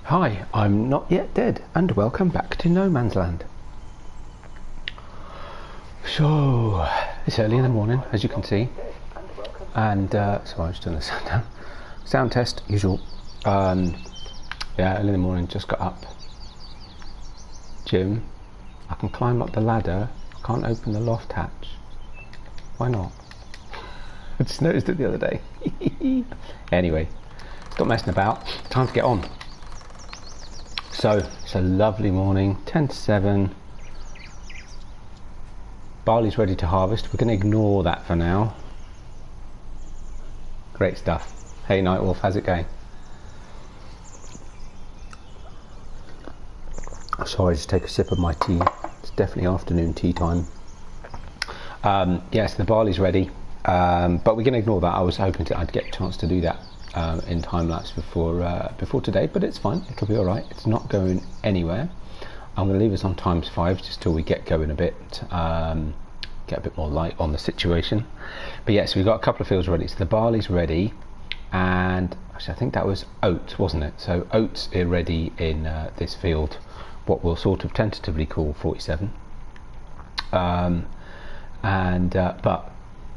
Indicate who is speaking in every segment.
Speaker 1: Hi, I'm not yet dead, and welcome back to No Man's Land. So, it's early in the morning, as you can see, and so I'm just doing the sound down. Sound test, usual. Yeah, early in the morning, just got up. Gym. I can climb up the ladder. I can't open the loft hatch. Why not? I just noticed it the other day. Anyway, stop messing about. Time to get on. So, it's a lovely morning, 10 to 7. Barley's ready to harvest. We're going to ignore that for now. Great stuff. Hey Nightwolf, how's it going? Sorry, just take a sip of my tea. It's definitely afternoon tea time. Yes, the barley's ready, but we're going to ignore that. I was hoping I'd get a chance to do that in time lapse before today, but it's fine. It'll be all right. It's not going anywhere. I'm going to leave us on ×5 just till we get going a bit, get a bit more light on the situation. But yes, we've got a couple of fields ready. So the barley's ready, and actually I think that was oats, wasn't it? So oats are ready in this field, what we'll sort of tentatively call 47. But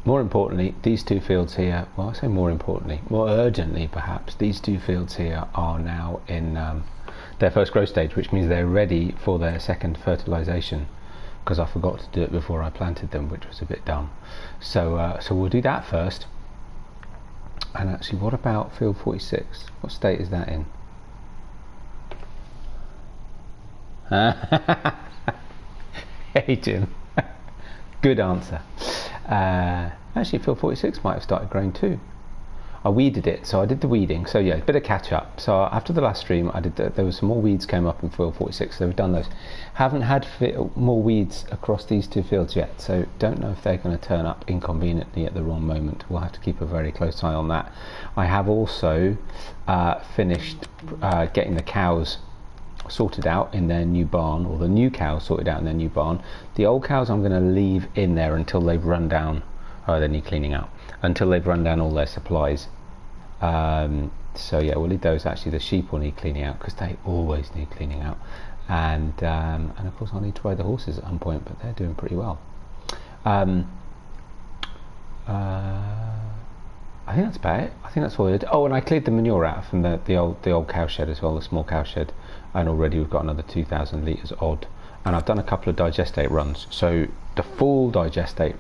Speaker 1: more importantly, these two fields here, well, I say more importantly, more urgently perhaps, these two fields here are now in their first growth stage, which means they're ready for their second fertilization, because I forgot to do it before I planted them, which was a bit dumb. So so we'll do that first. And actually, what about field 46? What state is that in? Hey Jim. Good answer. Actually, field 46 might have started growing too. I weeded it, so I did the weeding. So yeah, a bit of catch up. So after the last stream, I did. There was some more weeds came up in field 46. So we've done those. Haven't had more weeds across these two fields yet. So don't know if they're going to turn up inconveniently at the wrong moment. We'll have to keep a very close eye on that. I have also finished getting the cows sorted out in their new barn, or the new cows sorted out in their new barn. The old cows I'm going to leave in there until they've run down. Oh, they need cleaning out until they've run down all their supplies. So yeah, we'll leave those. Actually, the sheep will need cleaning out because they always need cleaning out, and of course I'll need to ride the horses at some point, but they're doing pretty well. I think that's about it. I think that's all I did. Oh, and I cleared the manure out from the old cow shed as well, the small cow shed, and already we've got another 2,000 litres odd. And I've done a couple of digestate runs, so the full digestate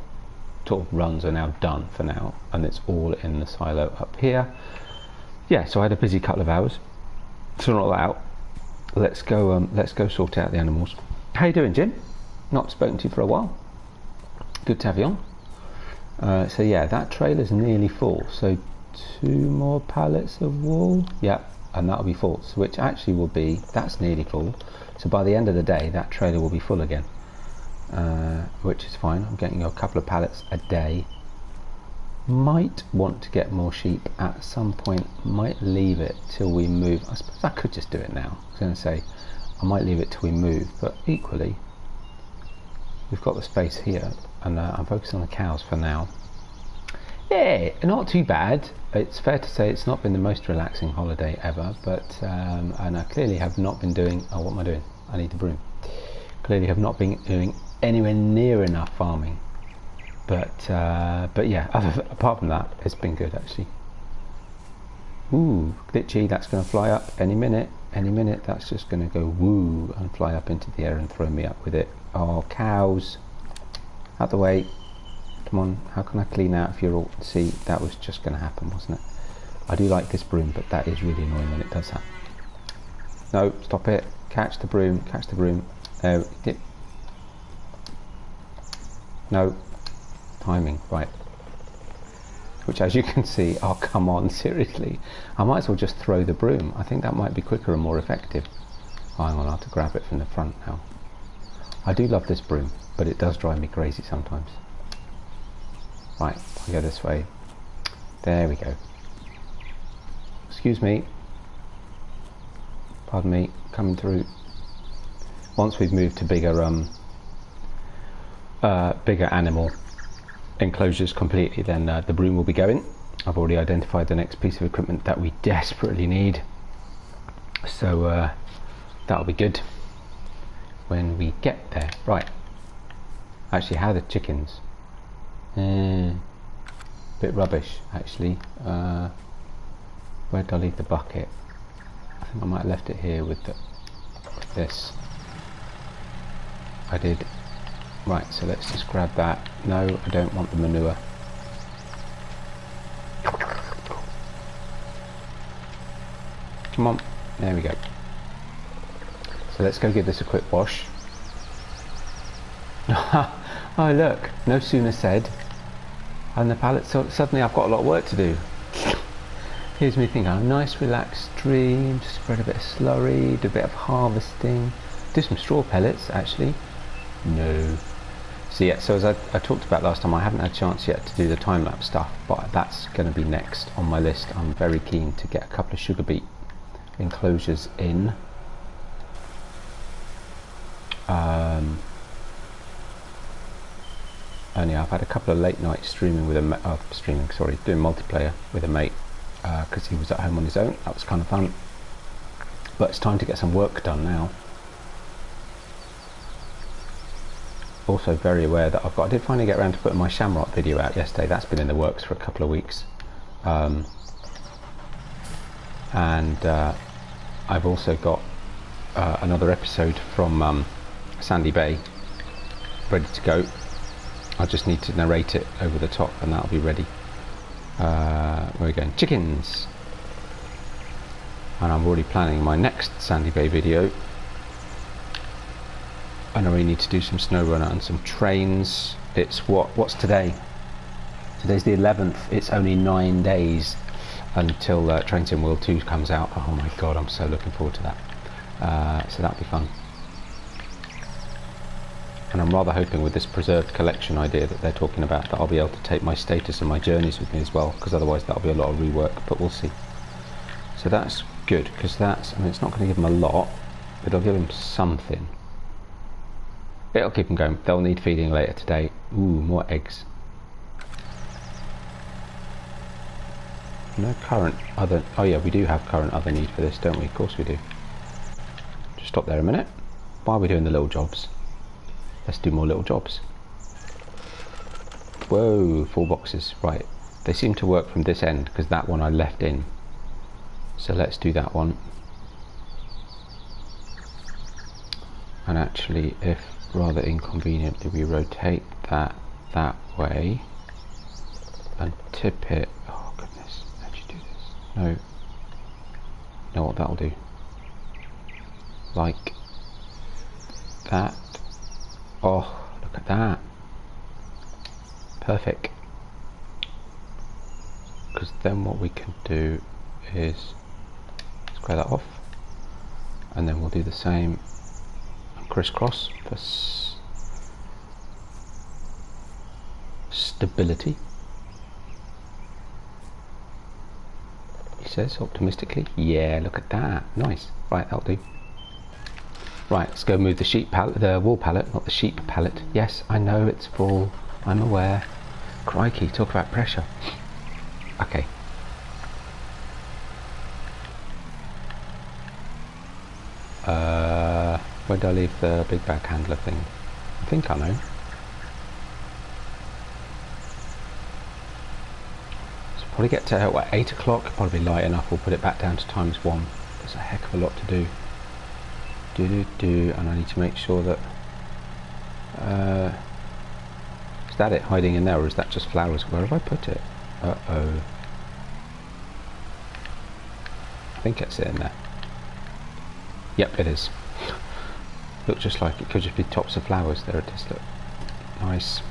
Speaker 1: sort of runs are now done for now, and it's all in the silo up here. Yeah, so I had a busy couple of hours. So not that out. Let's go sort out the animals. How you doing, Jim? Not spoken to you for a while. Good to have you on. So yeah, that trailer's nearly full, so 2 more pallets of wool, yeah, and that'll be full, so which actually will be, that's nearly full, so by the end of the day that trailer will be full again, which is fine. I'm getting a couple of pallets a day. Might want to get more sheep at some point, might leave it till we move. I suppose I could just do it now. I was going to say I might leave it till we move, but equally we've got the space here, and I'm focusing on the cows for now. Yeah, not too bad. It's fair to say it's not been the most relaxing holiday ever, but and I clearly have not been doing, oh, what am I doing? I need the broom. Clearly have not been doing anywhere near enough farming, but yeah, apart from that, it's been good actually. Ooh, glitchy, that's going to fly up any minute, that's just going to go woo and fly up into the air and throw me up with it. Oh, cows, out the way. Come on, how can I clean out if you're all... See, that was just going to happen, wasn't it? I do like this broom, but that is really annoying when it does that. No, stop it. Catch the broom, catch the broom. No. Timing, right. Which, as you can see, oh, come on, seriously. I might as well just throw the broom. I think that might be quicker and more effective. Oh, hang on, I'll have to grab it from the front now. I do love this broom, but it does drive me crazy sometimes. Right, I'll go this way. There we go. Excuse me. Pardon me, coming through. Once we've moved to bigger animal enclosures completely, then the broom will be going. I've already identified the next piece of equipment that we desperately need. So that'll be good when we get there. Right, actually, how are the chickens? Bit rubbish actually. Where did I leave the bucket? I think I might have left it here with this. I did. Right, so let's just grab that. No, I don't want the manure. Come on, there we go. So let's go give this a quick wash. Oh look, no sooner said, and the pallet, so suddenly I've got a lot of work to do. Here's me thinking, a nice relaxed stream, just spread a bit of slurry, do a bit of harvesting, do some straw pellets actually. No. So yeah, so as I talked about last time, I haven't had a chance yet to do the time-lapse stuff, but that's going to be next on my list. I'm very keen to get a couple of sugar beet enclosures in. Only I've had a couple of late nights streaming with a doing multiplayer with a mate because he was at home on his own. That was kind of fun, but it's time to get some work done now. Also very aware that I did finally get around to putting my shamrock video out yesterday. That's been in the works for a couple of weeks, and I've also got another episode from Sandy Bay ready to go. I just need to narrate it over the top and that'll be ready. Where are we going? Chickens! And I'm already planning my next Sandy Bay video. And I really need to do some snow runner and some trains. It's what's today? Today's the 11th. It's only 9 days until Train Sim World 2 comes out. Oh my god, I'm so looking forward to that. So that'll be fun. And I'm rather hoping with this preserved collection idea that they're talking about that I'll be able to take my status and my journeys with me as well, because otherwise that'll be a lot of rework, but we'll see. So that's good, because that's, I mean, it's not going to give them a lot, but it'll give them something. It'll keep them going. They'll need feeding later today. Ooh, more eggs. No current other, oh yeah, we do have current other need for this, don't we? Of course we do. Just stop there a minute. While we're doing the little jobs, let's do more little jobs. Whoa, 4 boxes. Right, they seem to work from this end because that one I left in. So let's do that one. And actually, if rather inconveniently we rotate that way and tip it. Oh goodness, how'd you do this? No. You know what that'll do? Like that. Oh, look at that. Perfect. Because then what we can do is square that off, and then we'll do the same and crisscross for stability. He says optimistically. Yeah, look at that. Nice. Right, that'll do. Right, let's go move the sheep pallet, the wool pallet, not the sheep pallet. Yes, I know it's full. I'm aware. Crikey, talk about pressure. Okay. Where did I leave the big bag handler thing? I think I know. So probably get to what, 8 o'clock. Probably light enough. We'll put it back down to ×1. There's a heck of a lot to do. And I need to make sure that is that it hiding in there, or is that just flowers? Where have I put it? Uh-oh. I think it's in there. Yep, it is. Looks just like it could just be tops of flowers. There it is, look. Nice.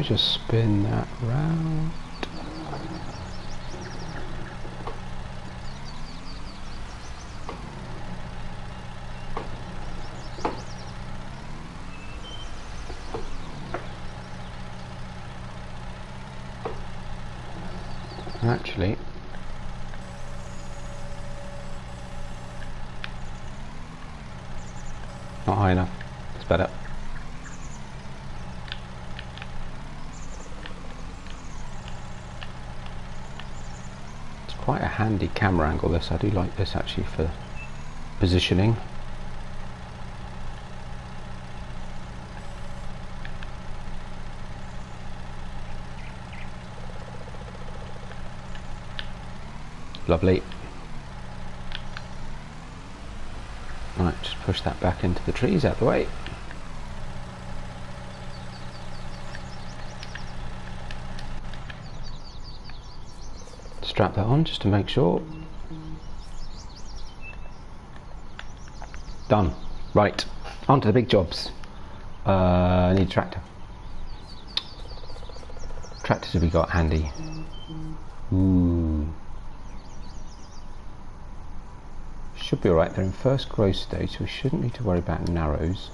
Speaker 1: go, just spin that round. Actually, not high enough. It's better. It's quite a handy camera angle this. I do like this actually for positioning. Lovely. Right, just push that back into the trees out the way. Strap that on just to make sure. Done. Right, on to the big jobs. I need a tractor. Tractors have we got handy? Ooh. Should be alright, they're in first growth stage, so we shouldn't need to worry about narrows.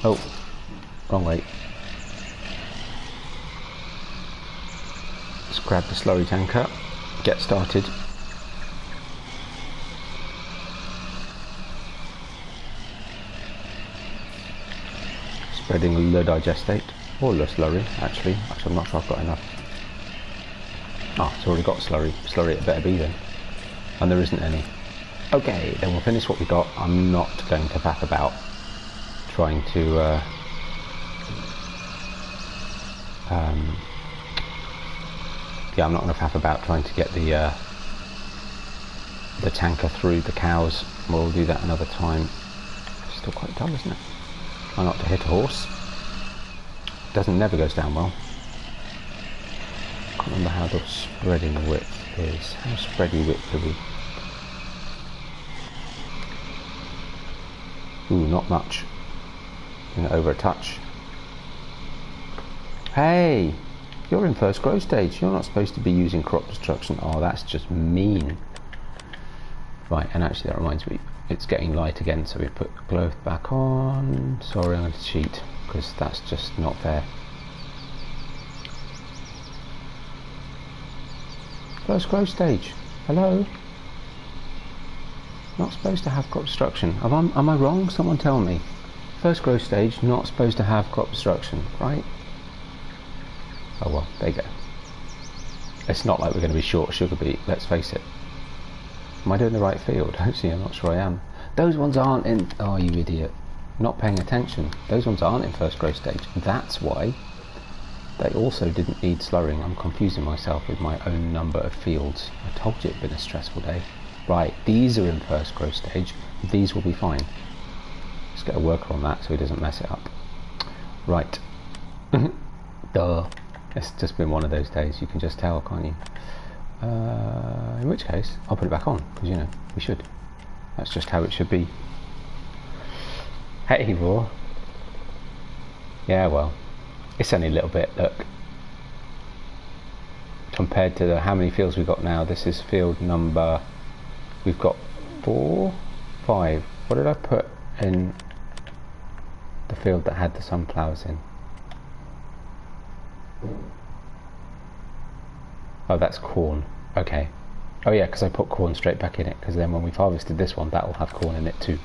Speaker 1: Oh, wrong way. Let's grab the slurry tanker, get started. Spreading le digestate, or le slurry actually. I'm not sure I've got enough. Oh, it's already got slurry. Slurry it better be then. And there isn't any. Okay, then we'll finish what we got. I'm not going to faff about trying to yeah, I'm not going to faff about trying to get the tanker through the cows. We'll do that another time. Still quite dull, isn't it? Try not to hit a horse. Never goes down well. Can't remember how the spreading width is. How spready width are we? Ooh, not much. Bring it over a touch. Hey, you're in first growth stage. You're not supposed to be using crop destruction. Oh, that's just mean. Right, and actually that reminds me, it's getting light again, so we put glow back on. Sorry, I'm going to cheat because that's just not fair. First growth stage. Hello. Not supposed to have crop destruction. Am I wrong? Someone tell me. First growth stage, not supposed to have crop destruction, right? Oh well, there you go. It's not like we're going to be short sugar beet, let's face it. Am I doing the right field? Actually, I'm not sure I am. Those ones aren't in... Oh, you idiot. Not paying attention. Those ones aren't in first growth stage. That's why they also didn't need slurrying. I'm confusing myself with my own number of fields. I told you it'd been a stressful day. Right, these are in first growth stage. These will be fine. Let's get a worker on that so he doesn't mess it up. Right. Duh. It's just been one of those days. You can just tell, can't you? In which case, I'll put it back on, because, you know, we should. That's just how it should be. Hey, boy. Yeah, well, it's only a little bit, look. Compared to how many fields we've got now, this is field number... We've got 4, 5. What did I put in the field that had the sunflowers in? Oh, that's corn. Okay. Oh yeah, because I put corn straight back in it, because then when we've harvested this one, that will have corn in it too.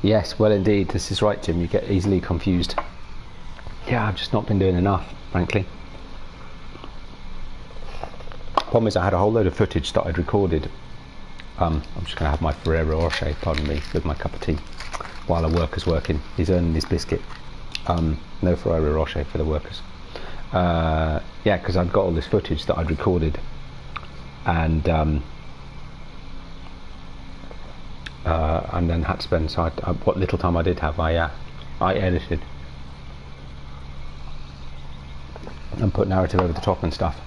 Speaker 1: Yes, well indeed, this is right, Jim. You get easily confused. Yeah, I've just not been doing enough, frankly. Problem is I had a whole load of footage that I'd recorded. I'm just going to have my Ferrero Rocher, pardon me, with my cup of tea while a worker's working. He's earning his biscuit. No Ferrero Rocher for the workers. Yeah, because I'd got all this footage that I'd recorded, and then had to spend, so what little time I did have, I edited and put narrative over the top and stuff.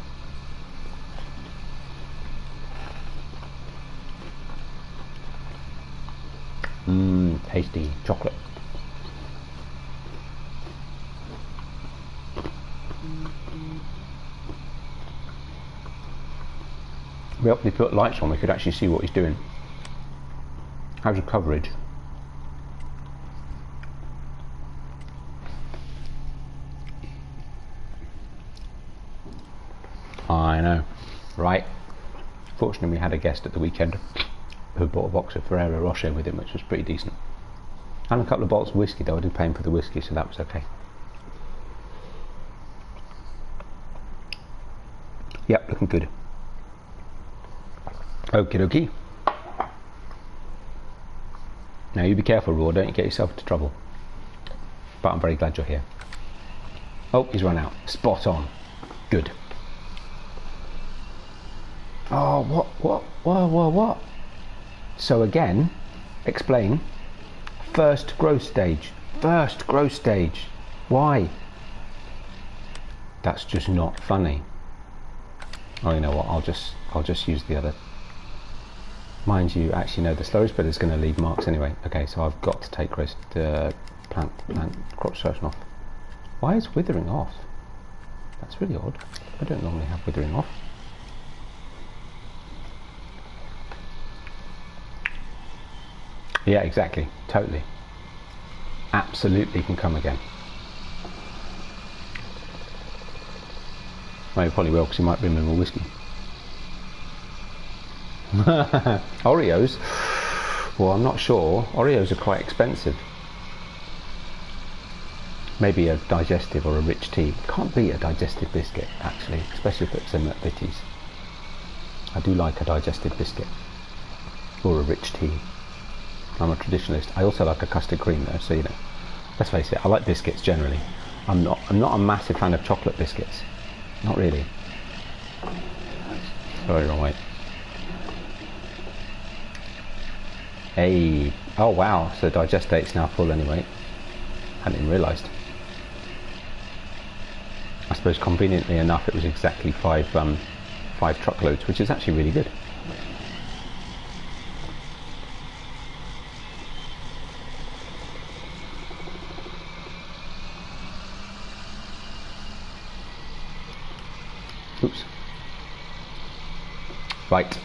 Speaker 1: If we put lights on, we could actually see what he's doing. How's the coverage? I know, right? Fortunately, we had a guest at the weekend who bought a box of Ferrero Rocher with him, which was pretty decent. And a couple of bottles of whiskey, though. I did pay him for the whiskey, so that was okay. Yep, looking good. Okie dokie. Now you be careful, Raw, don't you get yourself into trouble. But I'm very glad you're here. Oh, he's run out. Spot on. Good. Oh, what? So again, explain. First growth stage. First growth stage. Why? That's just not funny. Oh, you know what? I'll just use the other. Mind you, actually no, the slurry spreader is going to leave marks anyway. Okay, so I've got to take plant crop dispersion off. Why is withering off? That's really odd. I don't normally have withering off. Yeah, exactly. Totally. Absolutely can come again. Well, you probably will, because you might bring me more whiskey. Oreos? Well, I'm not sure. Oreos are quite expensive. Maybe a digestive or a rich tea. Can't beat a digestive biscuit, actually, especially if it's in McVitie's. I do like a digestive biscuit. Or a rich tea. I'm a traditionalist. I also like a custard cream though, so you know. Let's face it, I like biscuits generally. I'm not a massive fan of chocolate biscuits. Not really. Sorry, wrong way. Hey, oh wow, so digestate's now full anyway. Hadn't even realised. I suppose conveniently enough it was exactly five truckloads, which is actually really good. Oops. Right,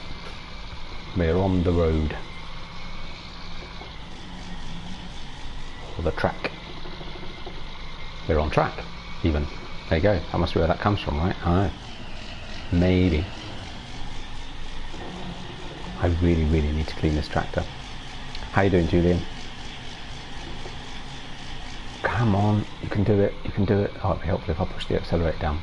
Speaker 1: we're on the road. Or the track. We're on track, even. There you go, that must be where that comes from, right? I know. Maybe. I really need to clean this tractor. How you doing, Julian? Come on, you can do it, you can do it. Oh, it'd be helpful if I push the accelerator down.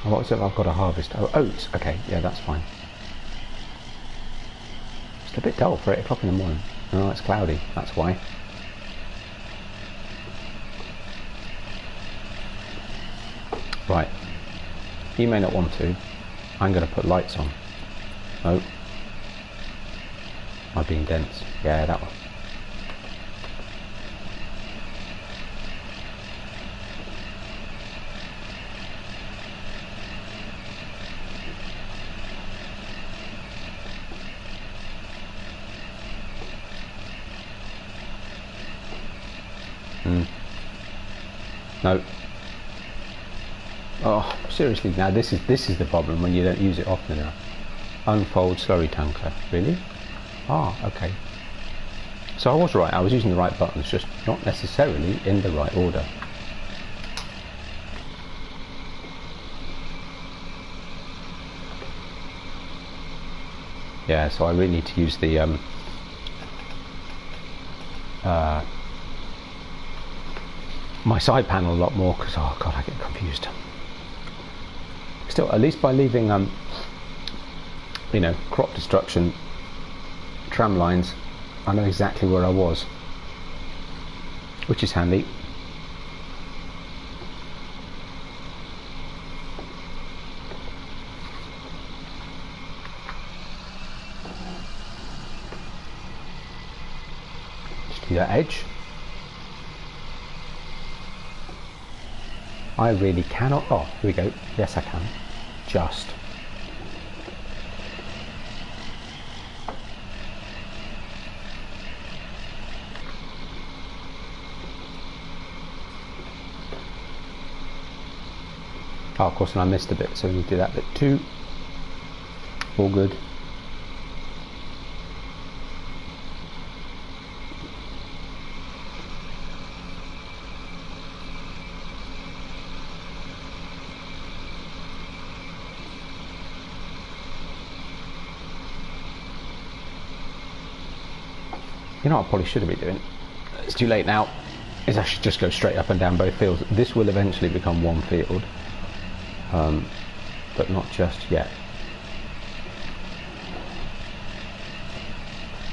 Speaker 1: Oh, what is it I've got to harvest? Oh, oats. Okay, yeah, that's fine. It's a bit dull for 8 o'clock in the morning. Oh, it's cloudy, that's why. Right. You may not want to. I'm going to put lights on. Oh. Am I being dense? Yeah, that one. No. Oh, seriously, now this is the problem when you don't use it often enough. Unfold slurry tanker. Really? Ah, okay. So I was right, I was using the right buttons, just not necessarily in the right order. Yeah, so I really need to use the my side panel a lot more, because oh god, I get confused. Still, at least by leaving you know, crop destruction tram lines, I know exactly where I was, which is handy. Just do that edge. I really cannot. Oh, here we go. Yes, I can. Just. Oh, of course, and I missed a bit, so we do that bit too. All good. You know what I probably should have been doing? It's too late now. Is I should just go straight up and down both fields. This will eventually become one field, but not just yet.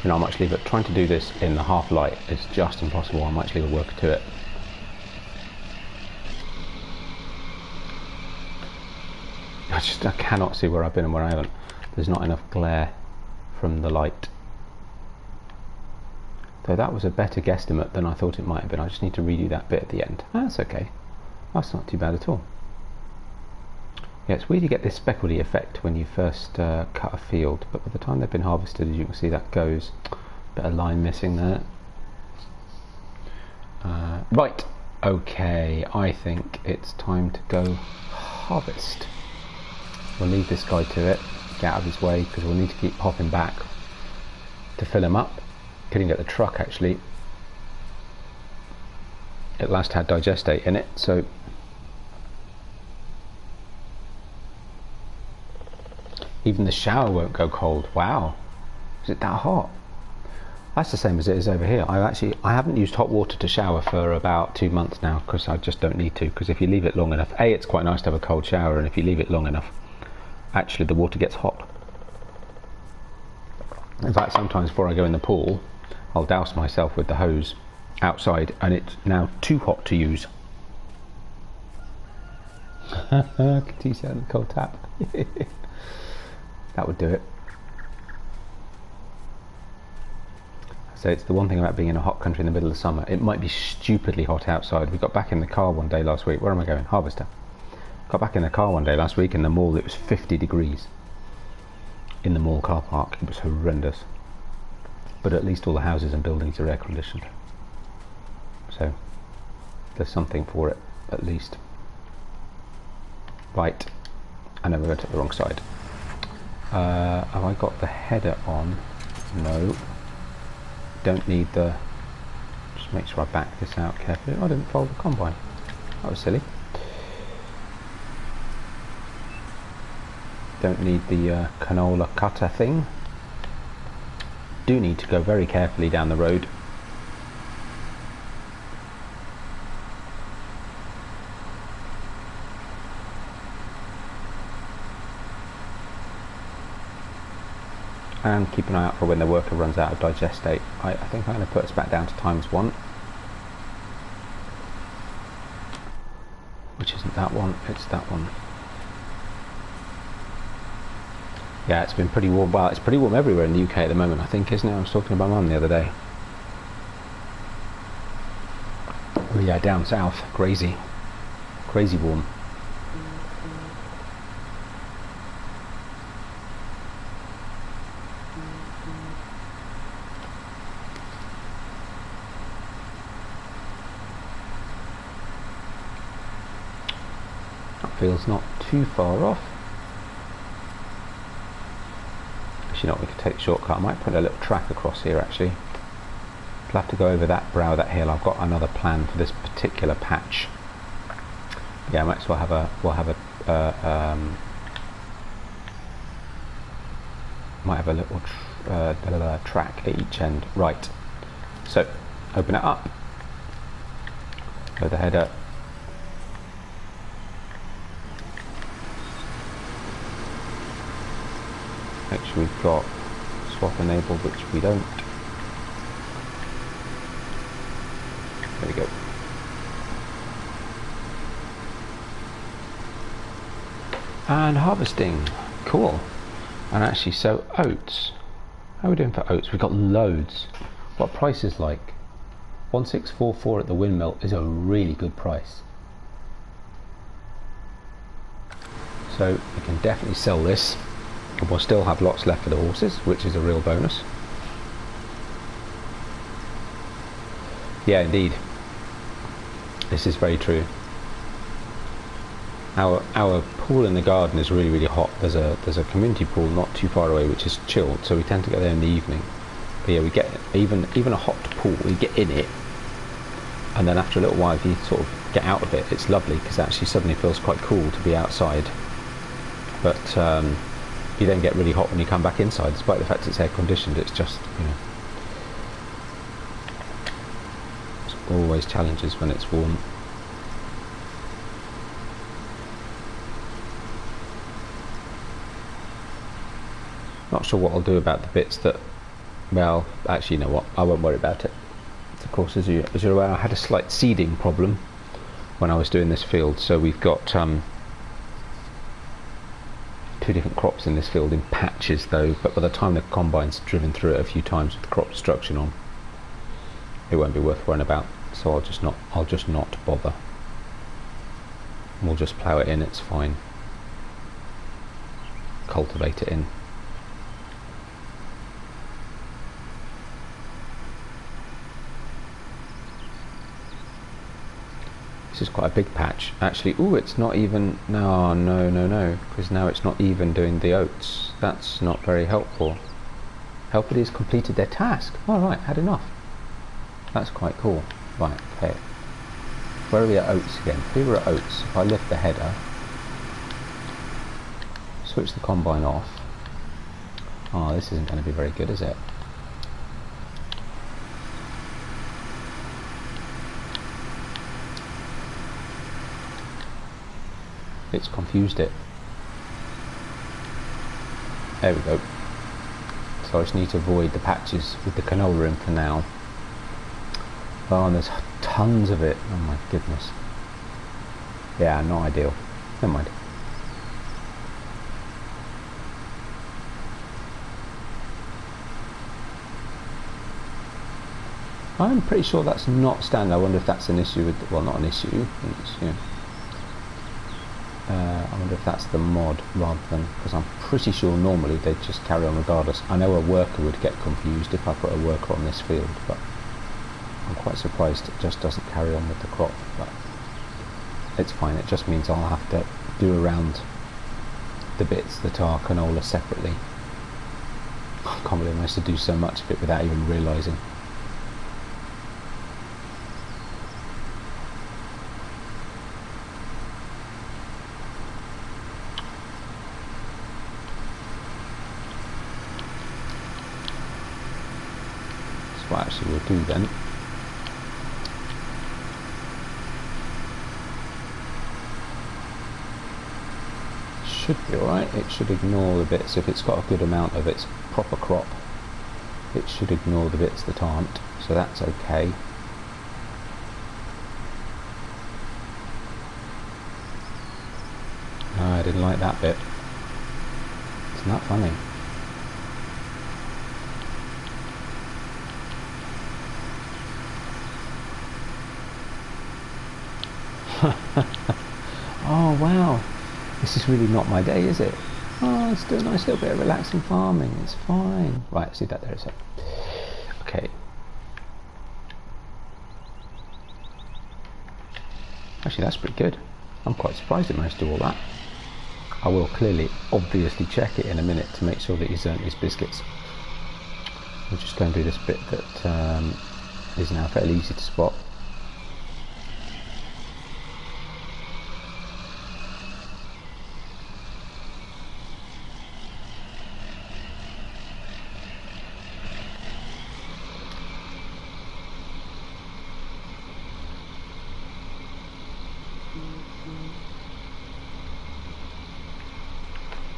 Speaker 1: You know, I might leave it. Trying to do this in the half light is just impossible. I might leave a worker to it. I cannot see where I've been and where I haven't. There's not enough glare from the light. Though that was a better guesstimate than I thought it might have been. I just need to redo that bit at the end. That's okay. That's not too bad at all. Yeah, it's weird you get this speckledy effect when you first cut a field, but by the time they've been harvested, as you can see, that goes. Bit of line missing there. Right, okay, I think it's time to go harvest. We'll leave this guy to it, get out of his way, because we'll need to keep hopping back to fill him up. Couldn't get the truck actually. It last had digestate in it, so even the shower won't go cold. Wow, is it that hot? That's the same as it is over here. I haven't used hot water to shower for about 2 months now, because I just don't need to. Because if you leave it long enough, it's quite nice to have a cold shower, and if you leave it long enough, actually the water gets hot. In fact, sometimes before I go in the pool, I'll douse myself with the hose outside, and it's now too hot to use. Could you see the cold tap? That would do it. So it's the one thing about being in a hot country in the middle of summer. It might be stupidly hot outside. We got back in the car one day last week. Where am I going? Harvester. Got back in the car one day last week in the mall. It was 50 degrees in the mall car park. It was horrendous. But at least all the houses and buildings are air conditioned, so there's something for it at least. Right, I never went to the wrong side. Have I got the header on? No, don't need the. Just make sure I back this out carefully. I didn't fold the combine. That was silly. Don't need the canola cutter thing. Do need to go very carefully down the road. And keep an eye out for when the worker runs out of digestate. I think I'm going to put us back down to ×1, which isn't that one, it's that one. Yeah, it's been pretty warm. Well, it's pretty warm everywhere in the UK at the moment, I think, isn't it? I was talking to my mum the other day. Oh yeah, down south, crazy warm. That feels not too far off. You know, we could take the shortcut. I might put a little track across here actually. I'll have to go over that brow of that hill. I've got another plan for this particular patch. Yeah, I might as well have a might have a little track at each end. Right, so open it up, go the header. Make sure we've got swap enabled, which we don't. There we go. And harvesting, cool. And actually, so oats. How are we doing for oats? We've got loads. What price is like? 1644 at the windmill is a really good price. So we can definitely sell this. And we'll still have lots left for the horses, which is a real bonus. Yeah, indeed. This is very true. Our pool in the garden is really hot. There's a community pool not too far away which is chilled, so we tend to go there in the evening. But yeah, we get even a hot pool, we get in it, and then after a little while, if you sort of get out of it, it's lovely because it actually suddenly feels quite cool to be outside. But you then get really hot when you come back inside, despite the fact it's air conditioned. It's just, you know, it's always challenges when it's warm. Not sure what I'll do about the bits that, well, actually, you know what, I won't worry about it. Of course, as you're aware, I had a slight seeding problem when I was doing this field, so we've got 2 different crops in this field in patches though, but by the time the combine's driven through it a few times with the crop destruction on, it won't be worth worrying about, so I'll just not bother. We'll just plough it in, it's fine. Cultivate it in. This is quite a big patch. Actually, ooh, it's not even, no, because now it's not even doing the oats. That's not very helpful. Helper has completed their task. All right, had enough. That's quite cool. Right, okay. Where are we at oats again? Here we're at oats. If I lift the header, switch the combine off. Oh, this isn't going to be very good, is it? It's confused it. There we go. So I just need to avoid the patches with the canola in for now. Oh, and there's tons of it. Oh my goodness. Yeah, not ideal. Never mind. I'm pretty sure that's not standard. I wonder if that's an issue with, well, not an issue. It's, you know, I wonder if that's the mod rather than, because I'm pretty sure normally they'd just carry on regardless. I know a worker would get confused if I put a worker on this field, but I'm quite surprised it just doesn't carry on with the crop. But it's fine, it just means I'll have to do around the bits that are canola separately. I can't believe I managed to do so much of it without even realising. What actually we'll do then, should be alright. It should ignore the bits, if it's got a good amount of its proper crop, it should ignore the bits that aren't, so that's okay. No, I didn't like that bit. It's not funny. Oh wow, this is really not my day, is it? Oh, let's do a nice little bit of relaxing farming, it's fine. Right, see that there is it. Okay. Actually, that's pretty good. I'm quite surprised it managed to do all that. I will clearly, obviously check it in a minute to make sure that he's earned his biscuits. We'll just go and do this bit that is now fairly easy to spot.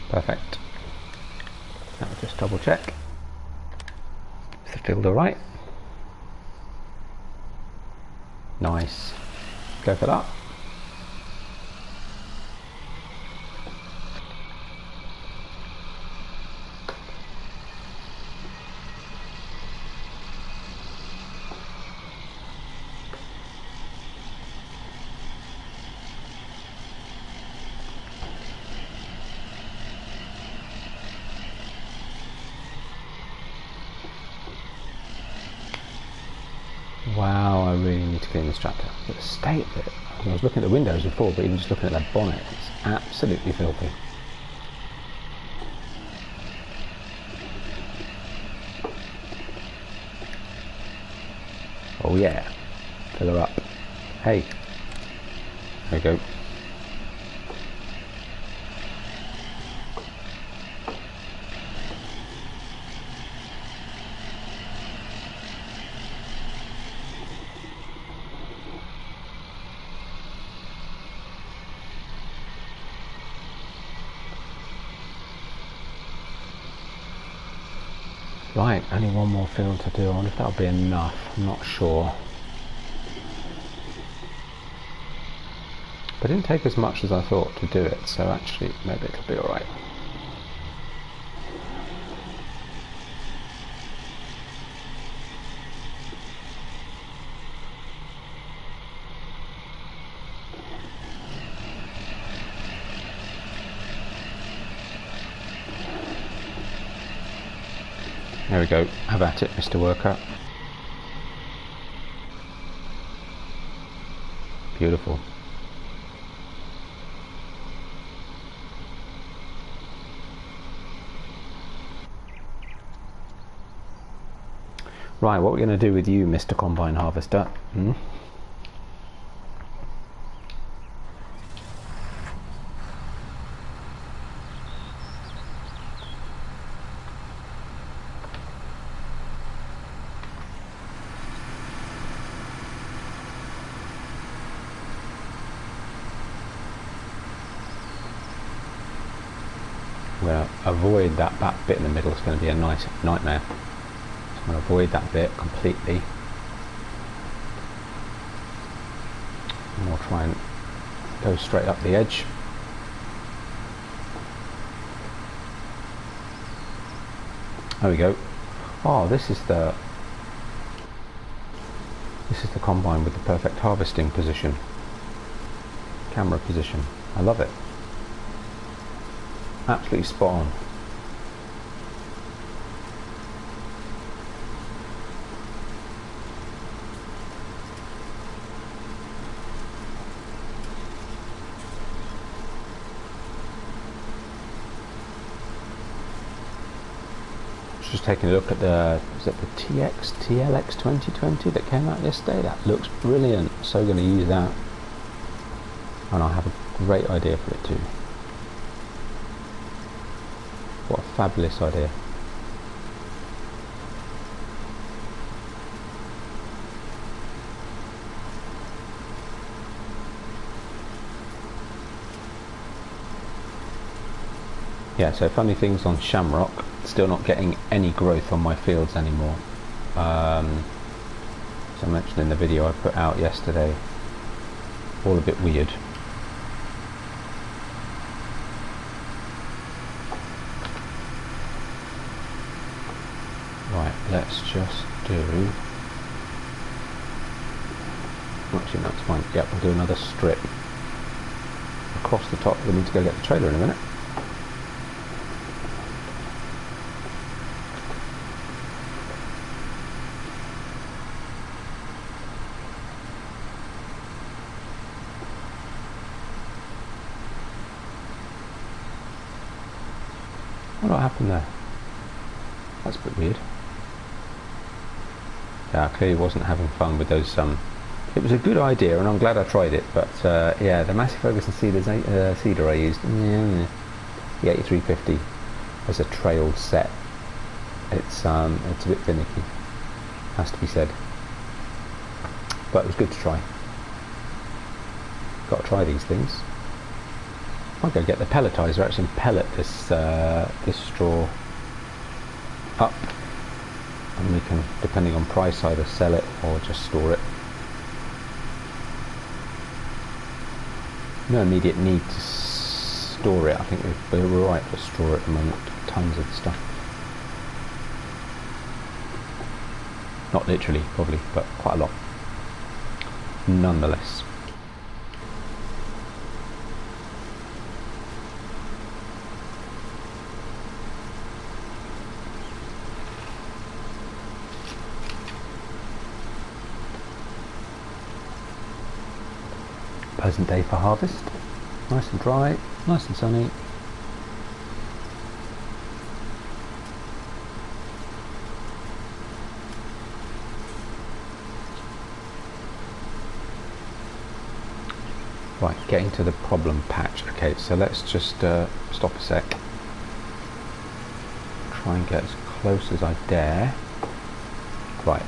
Speaker 1: Perfect. Now we'll just double check. Is the field alright? Nice. Go for that. Wow, I really need to clean this tractor. The state of it. I was looking at the windows before, but even just looking at that bonnet, it's absolutely filthy. Oh yeah, fill her up. Hey, there you go. Right, only one more field to do. I wonder if that'll be enough. I'm not sure. But it didn't take as much as I thought to do it, so actually maybe it'll be alright. There we go, have at it, Mr. Worker. Beautiful. Right, what are we going to do with you, Mr. Combine Harvester? I'm going to avoid that back bit in the middle. It's going to be a nice nightmare. So I'm going to avoid that bit completely. And we'll try and go straight up the edge. There we go. Oh, this is the combine with the perfect harvesting position. Camera position. I love it. Absolutely spot on. Just taking a look at the, is it the TLX 2020 that came out yesterday? That looks brilliant. So going to use that, and I have a great idea for it too. What a fabulous idea. Yeah, so funny things on Shamrock, still not getting any growth on my fields anymore. As I mentioned in the video I put out yesterday, all a bit weird. Right, let's just do... Actually, no, it's fine. Yep, we'll do another strip across the top. We need to go get the trailer in a minute. What happened there? That's a bit weird. Yeah, I clearly wasn't having fun with those. It was a good idea, and I'm glad I tried it. But yeah, the Massey Ferguson seeder I used, the 8350 as a trailed set. It's a bit finicky, has to be said. But it was good to try. Got to try these things. I'll go get the pelletizer actually and pellet this this straw up, and we can, depending on price, either sell it or just store it. No immediate need to store it. I think we're right to store it at the moment. Tons of stuff. Not literally, probably, but quite a lot. Nonetheless. Pleasant day for harvest. Nice and dry, nice and sunny. Right, getting to the problem patch. Okay, so let's just stop a sec. Try and get as close as I dare. Right.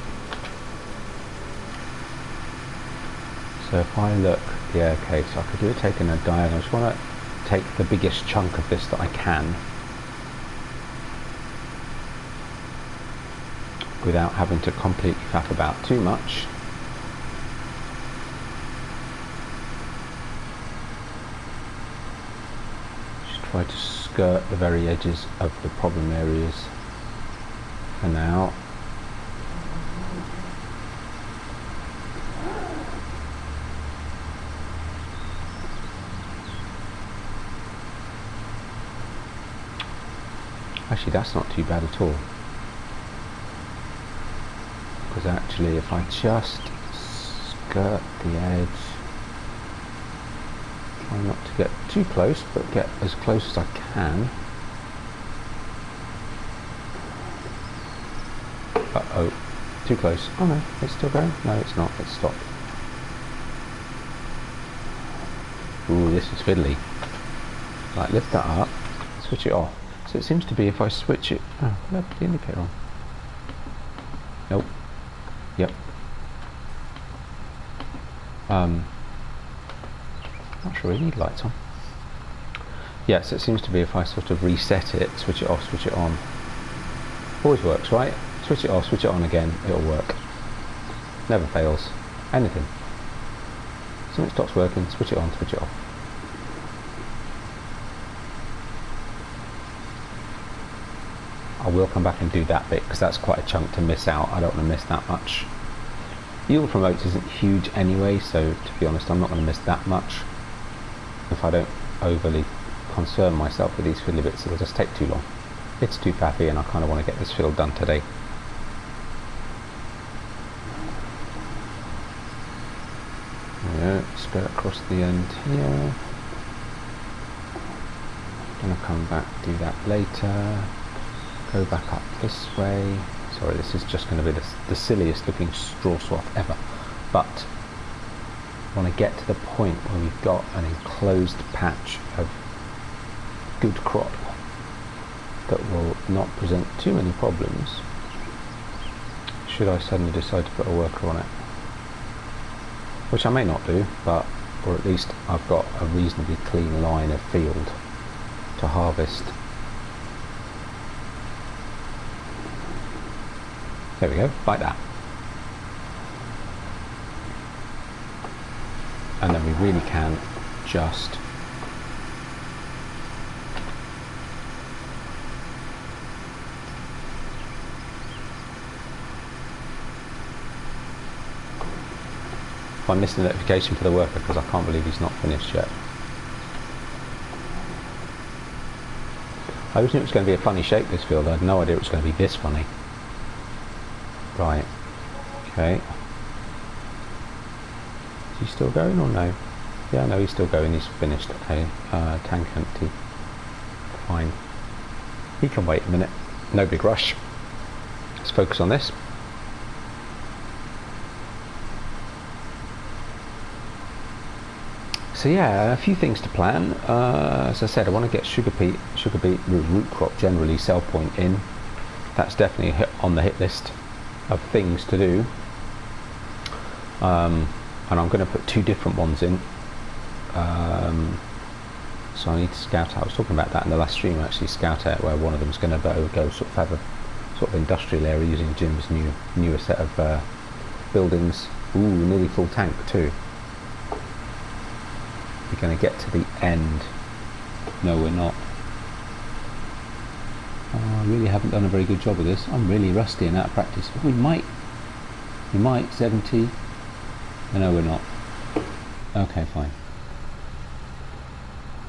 Speaker 1: So if I look, yeah, okay, so I could do it taking a diagonal. I just want to take the biggest chunk of this that I can without having to completely faff about too much. Just try to skirt the very edges of the problem areas for now. Actually, that's not too bad at all, because actually if I just skirt the edge, try not to get too close, but get as close as I can. Uh-oh, too close. Oh no, it's still going? No, it's not, it's stopped. Ooh, this is fiddly. Right, lift that up, switch it off. So it seems to be if I switch it... Oh, did I put the indicator on? Nope. Yep. Not sure we need lights on. Yeah, so it seems to be if I sort of reset it, switch it off, switch it on. Always works, right? Switch it off, switch it on again, it'll work. Never fails. Anything. Something stops working, switch it on, switch it off. I will come back and do that bit because that's quite a chunk to miss out. I don't want to miss that much. Yield promotes isn't huge anyway, so to be honest I'm not going to miss that much. If I don't overly concern myself with these fiddly bits, it'll just take too long. It's too faffy and I kind of want to get this field done today. Yeah, skirt across the end here. Gonna come back, do that later. Go back up this way. Sorry, this is just going to be the silliest looking straw swath ever. But I want to get to the point where we've got an enclosed patch of good crop that will not present too many problems should I suddenly decide to put a worker on it. Which I may not do, but or at least I've got a reasonably clean line of field to harvest. There we go, like that. And then we really can just I missed the notification for the worker because I can't believe he's not finished yet. I always knew it was going to be a funny shape, this field. I had no idea it was going to be this funny. Right, okay. Is he still going or no? Yeah, no, he's still going, he's finished. Okay, tank empty. Fine. He can wait a minute. No big rush. Let's focus on this. So yeah, a few things to plan. As I said, I want to get sugar beet root crop generally, sell point in. That's definitely on the hit list of things to do, and I'm going to put two different ones in, so I need to scout out. I was talking about that in the last stream, actually, scout out where one of them is going to go sort of have a sort of industrial area using Jim's newer set of buildings. Ooh, nearly full tank too. We're going to get to the end. No, we're not. Oh, I really haven't done a very good job of this. I'm really rusty and out of practice. We might 70. No, we're not. Okay, fine.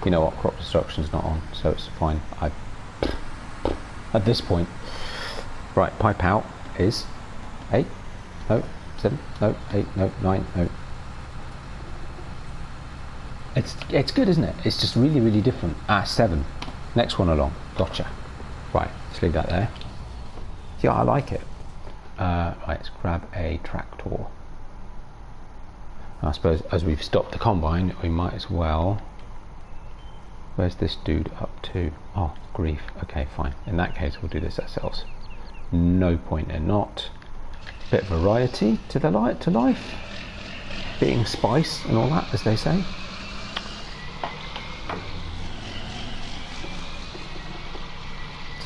Speaker 1: You know what? Crop destruction's not on, so it's fine. At this point, right? Pipe out is 8, no, 7, no, 8, no, 9, no. It's good, isn't it? It's just really, really different. 7. Next one along. Gotcha. Right, let's leave that there. Yeah, I like it. Right, let's grab a tractor. I suppose as we've stopped the combine, we might as well. Where's this dude up to? Oh, grief. Okay, fine. In that case, we'll do this ourselves. No point in not. Bit of variety to the life. Being spice and all that, as they say.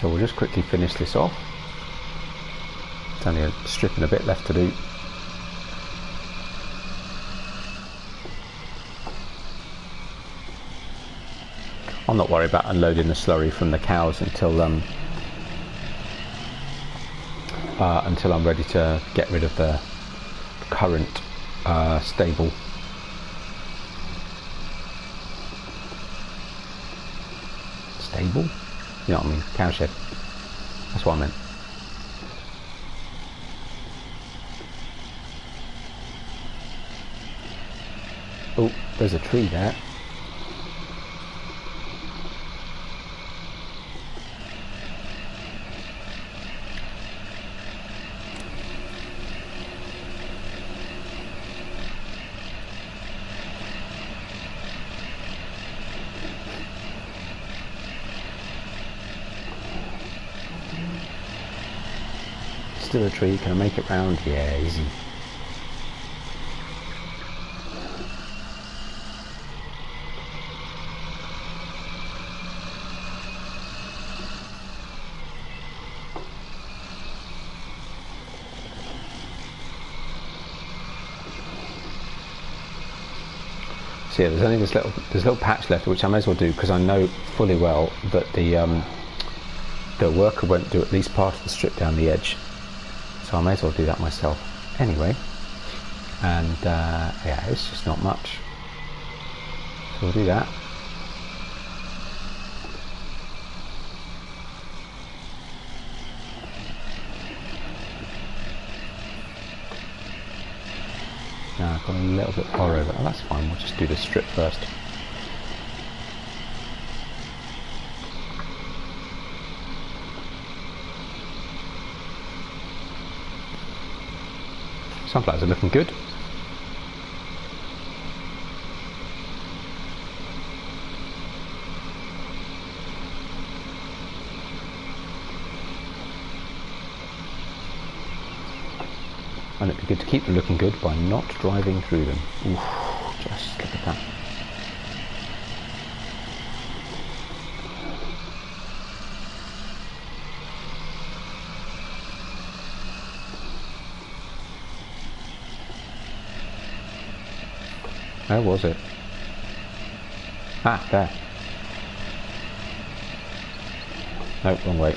Speaker 1: So we'll just quickly finish this off. It's only a strip and a bit left to do. I'm not worried about unloading the slurry from the cows until I'm ready to get rid of the current stable. Stable? You know what I mean? Cowshed. That's what I meant. Oh, there's a tree there. Still a tree, can I make it round? Yeah, easy. So yeah, there's only this little patch left, which I may as well do because I know fully well that the worker won't do at least part of the strip down the edge. So I may as well do that myself anyway. And yeah, it's just not much. So we'll do that. Now I've got a little bit far over. Oh, that's fine. We'll just do the strip first. Sunflowers are looking good. And it'd be good to keep them looking good by not driving through them. Oof, just look at that. Where was it? Ah, there. No, wrong way.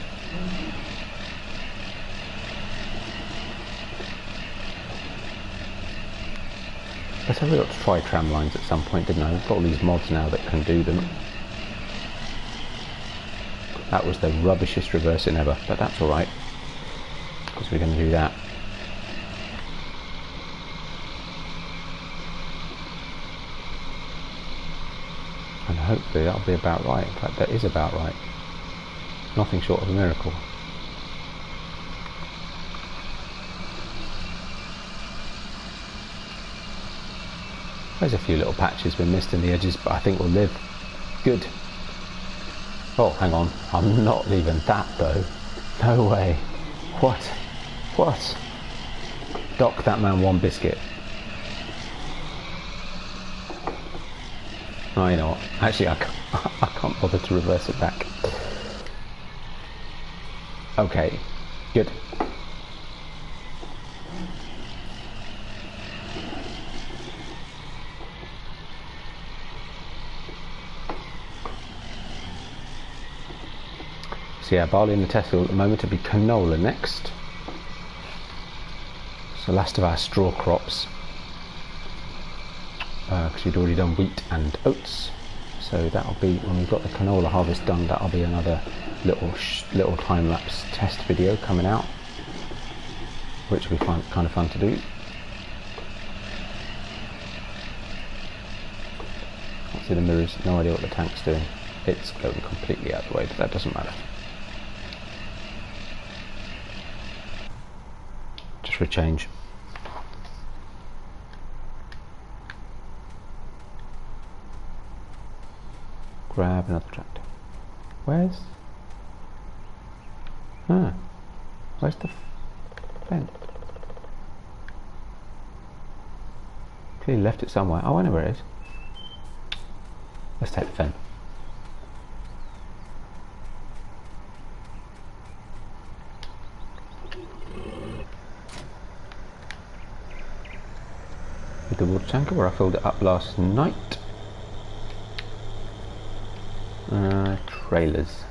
Speaker 1: I said we ought to try tram lines at some point, didn't I? We've got all these mods now that can do them. That was the rubbishest reversing ever, but that's alright, because we're going to do that. And hopefully that'll be about right. In fact, that is about right. Nothing short of a miracle. There's a few little patches we missed in the edges, but I think we'll live. Good. Oh, hang on. I'm not leaving that though. No way. What? What? Dock that man one biscuit. Oh, you know what? Actually, I can't bother to reverse it back. Okay. Good. So yeah, barley in the test field at the moment. It'll be canola next. It's the last of our straw crops. Because we'd already done wheat and oats. So that'll be, when we've got the canola harvest done, that'll be another little time-lapse test video coming out. Which will be kind of fun to do. See the mirrors, no idea what the tank's doing. It's going completely out of the way, but that doesn't matter. Just for a change. Grab another tractor. Where's the Fendt? Clearly left it somewhere. Oh, I know where it is. Let's take the Fendt. With the water tanker where I filled it up last night. Trailers.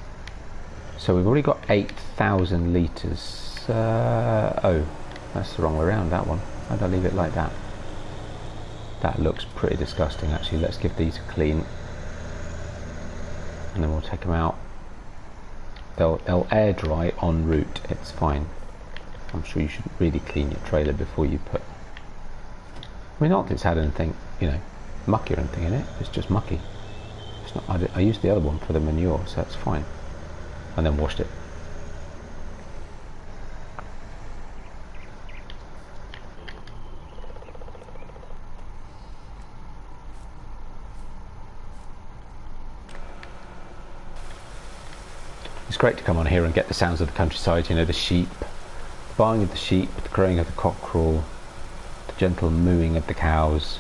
Speaker 1: So we've already got 8,000 litres. Oh, that's the wrong way around, that one. How did I leave it like that? That looks pretty disgusting actually. Let's give these a clean. And then we'll take them out. They'll air dry en route, it's fine. I'm sure you should really clean your trailer before you put... I mean, not that it's had anything, you know, mucky or anything in it. It's just mucky. It's not. I used the other one for the manure, so that's fine. And then washed it. It's great to come on here and get the sounds of the countryside, you know, the sheep, the baaing of the sheep, the crowing of the cockerel, the gentle mooing of the cows,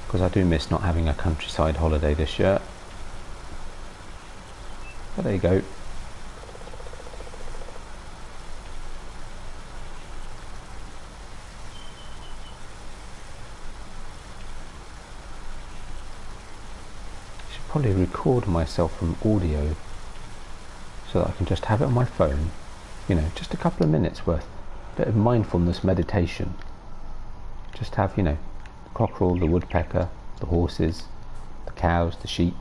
Speaker 1: because I do miss not having a countryside holiday this year. But there you go. I should probably record myself from audio so that I can just have it on my phone, you know, just a couple of minutes worth, a bit of mindfulness meditation. Just have, you know, the cockerel, the woodpecker, the horses, the cows, the sheep.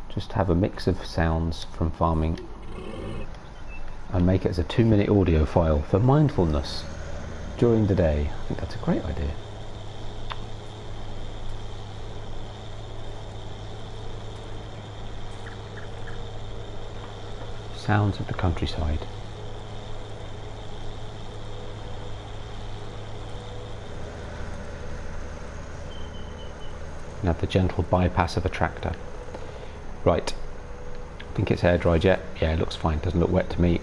Speaker 1: Just have a mix of sounds from farming and make it as a 2-minute audio file for mindfulness during the day. I think that's a great idea. Sounds of the countryside. And have the gentle bypass of a tractor. Right, I think it's air dried yet. Yeah, it looks fine, doesn't look wet to me.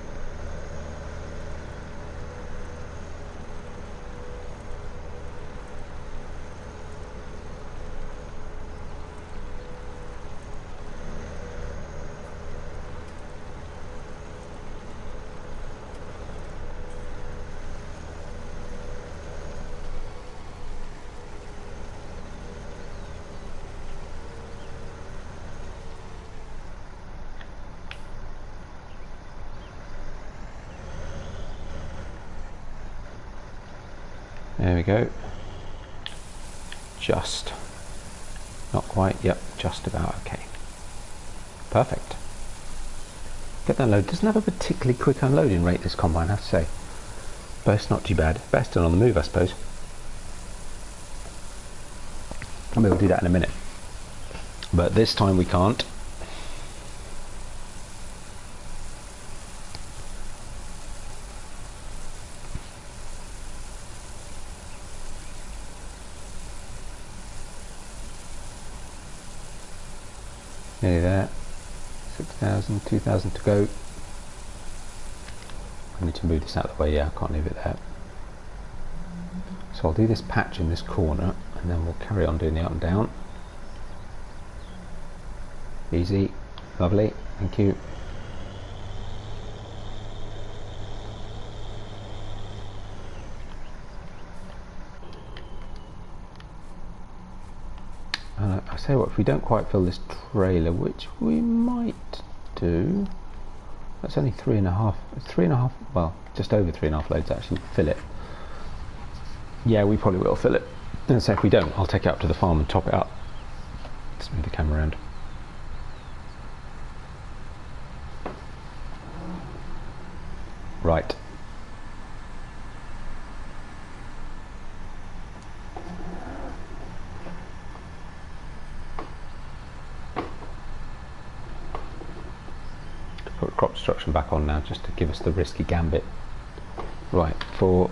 Speaker 1: There we go. Just. Not quite. Yep, just about okay. Perfect. Get that load. Doesn't have a particularly quick unloading rate, this combine, I have to say. But it's not too bad. Best done on the move, I suppose. And we'll do that in a minute. But this time we can't. Nearly there. 6,000, 2,000 to go. I need to move this out of the way. Yeah, I can't leave it there. So I'll do this patch in this corner and then we'll carry on doing the up and down. Easy, lovely, thank you. I say what, if we don't quite fill this trailer, which we might do, that's only 3.5, well, just over 3.5 loads actually, fill it. Yeah, we probably will fill it. And so if we don't, I'll take it up to the farm and top it up. Let's move the camera around. Right. obstruction back on now, just to give us the risky gambit. Right, for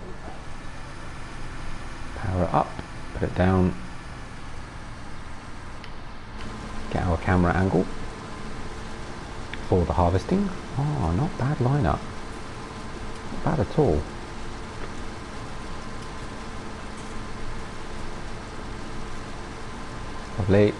Speaker 1: power it up, put it down, get our camera angle for the harvesting. Oh, not bad lineup, not bad at all. Lovely.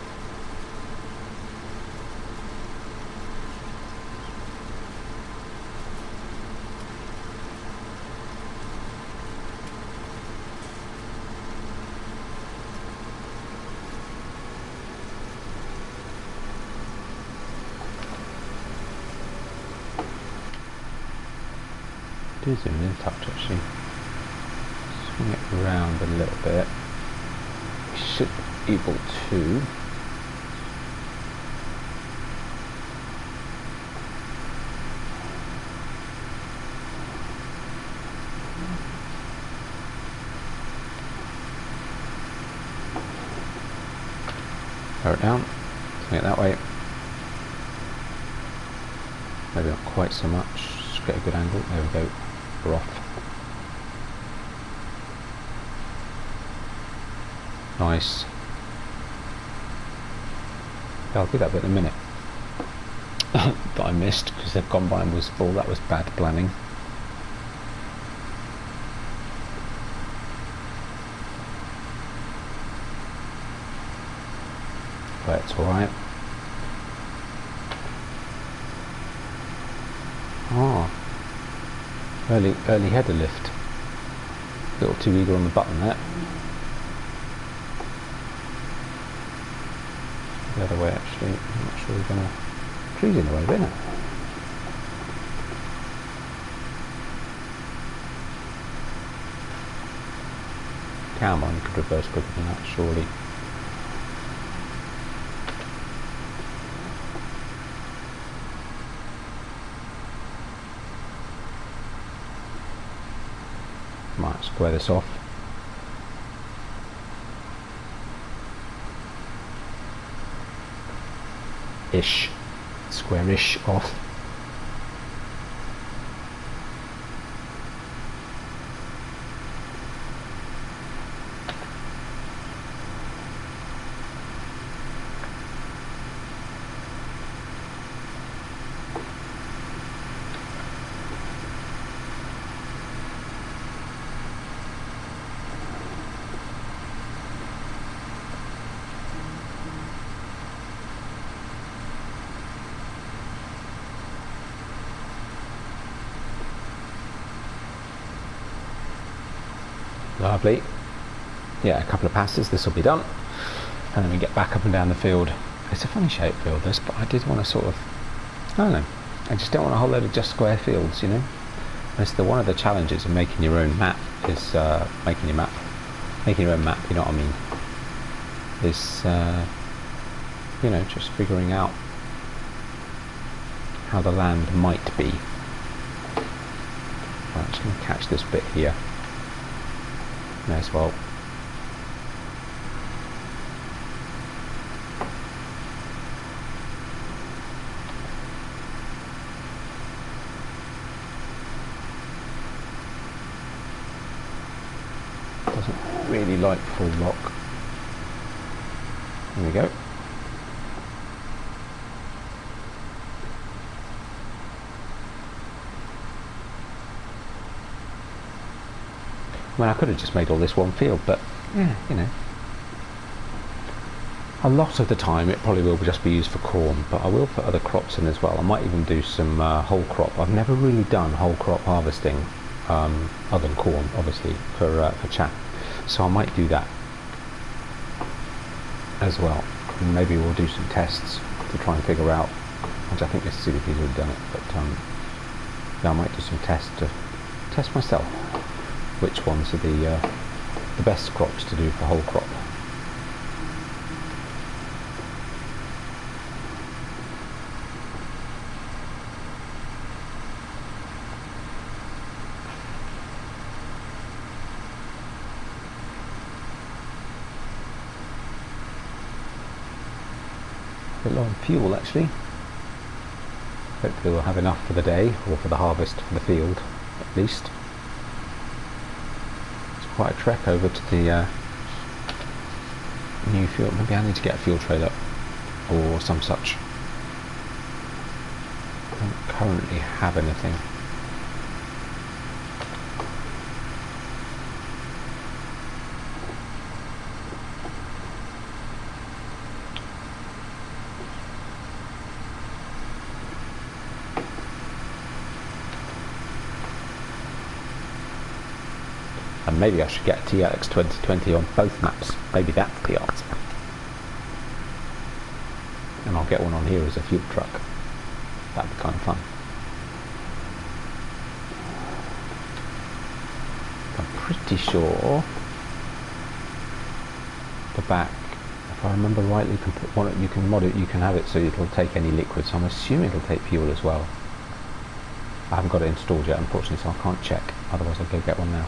Speaker 1: Do zoom in a touch actually. Swing it around a little bit. We should be able to. Power it down. Swing it that way. Maybe not quite so much. Just get a good angle. There we go. We're off. Nice. Yeah, I'll do that bit in a minute. That I missed because the combine was full. That was bad planning. But it's alright. Oh. Early header lift. A little too eager on the button there. The other way actually. I'm not sure we're going to. Trees in the way, isn't it? Come on, you could reverse quicker than that, surely. Might square this off. Ish. Square-ish off. Lovely. Yeah, a couple of passes, this will be done. And then we get back up and down the field. It's a funny shaped field this, but I did want to sort of, I don't know, I just don't want a whole load of just square fields, you know. That's one of the challenges of making your own map is making your own map, you know what I mean, is you know, just figuring out how the land might be. Right, I'm just going to catch this bit here. May as well. Doesn't really like full lock. There we go. I mean, I could have just made all this one field, but yeah, you know, a lot of the time it probably will just be used for corn, but I will put other crops in as well. I might even do some whole crop. I've never really done whole crop harvesting other than corn, obviously, for chaff, so I might do that as well. And maybe we'll do some tests to try and figure out, which I think MISSYB's already done it, but yeah, I might do some tests to test myself which ones are the best crops to do for whole crop. A bit low on fuel actually. Hopefully we'll have enough for the day, or for the harvest for the field at least. It's quite a trek over to the new field. Maybe I need to get a field trailer or some such. I don't currently have anything. And maybe I should get TLX 2020 on both maps. Maybe that's the answer. And I'll get one on here as a fuel truck. That'd be kind of fun. I'm pretty sure the back, if I remember rightly, you can mod it, you can have it so it'll take any liquid. So I'm assuming it'll take fuel as well. I haven't got it installed yet, unfortunately, so I can't check. Otherwise I'll go get one now.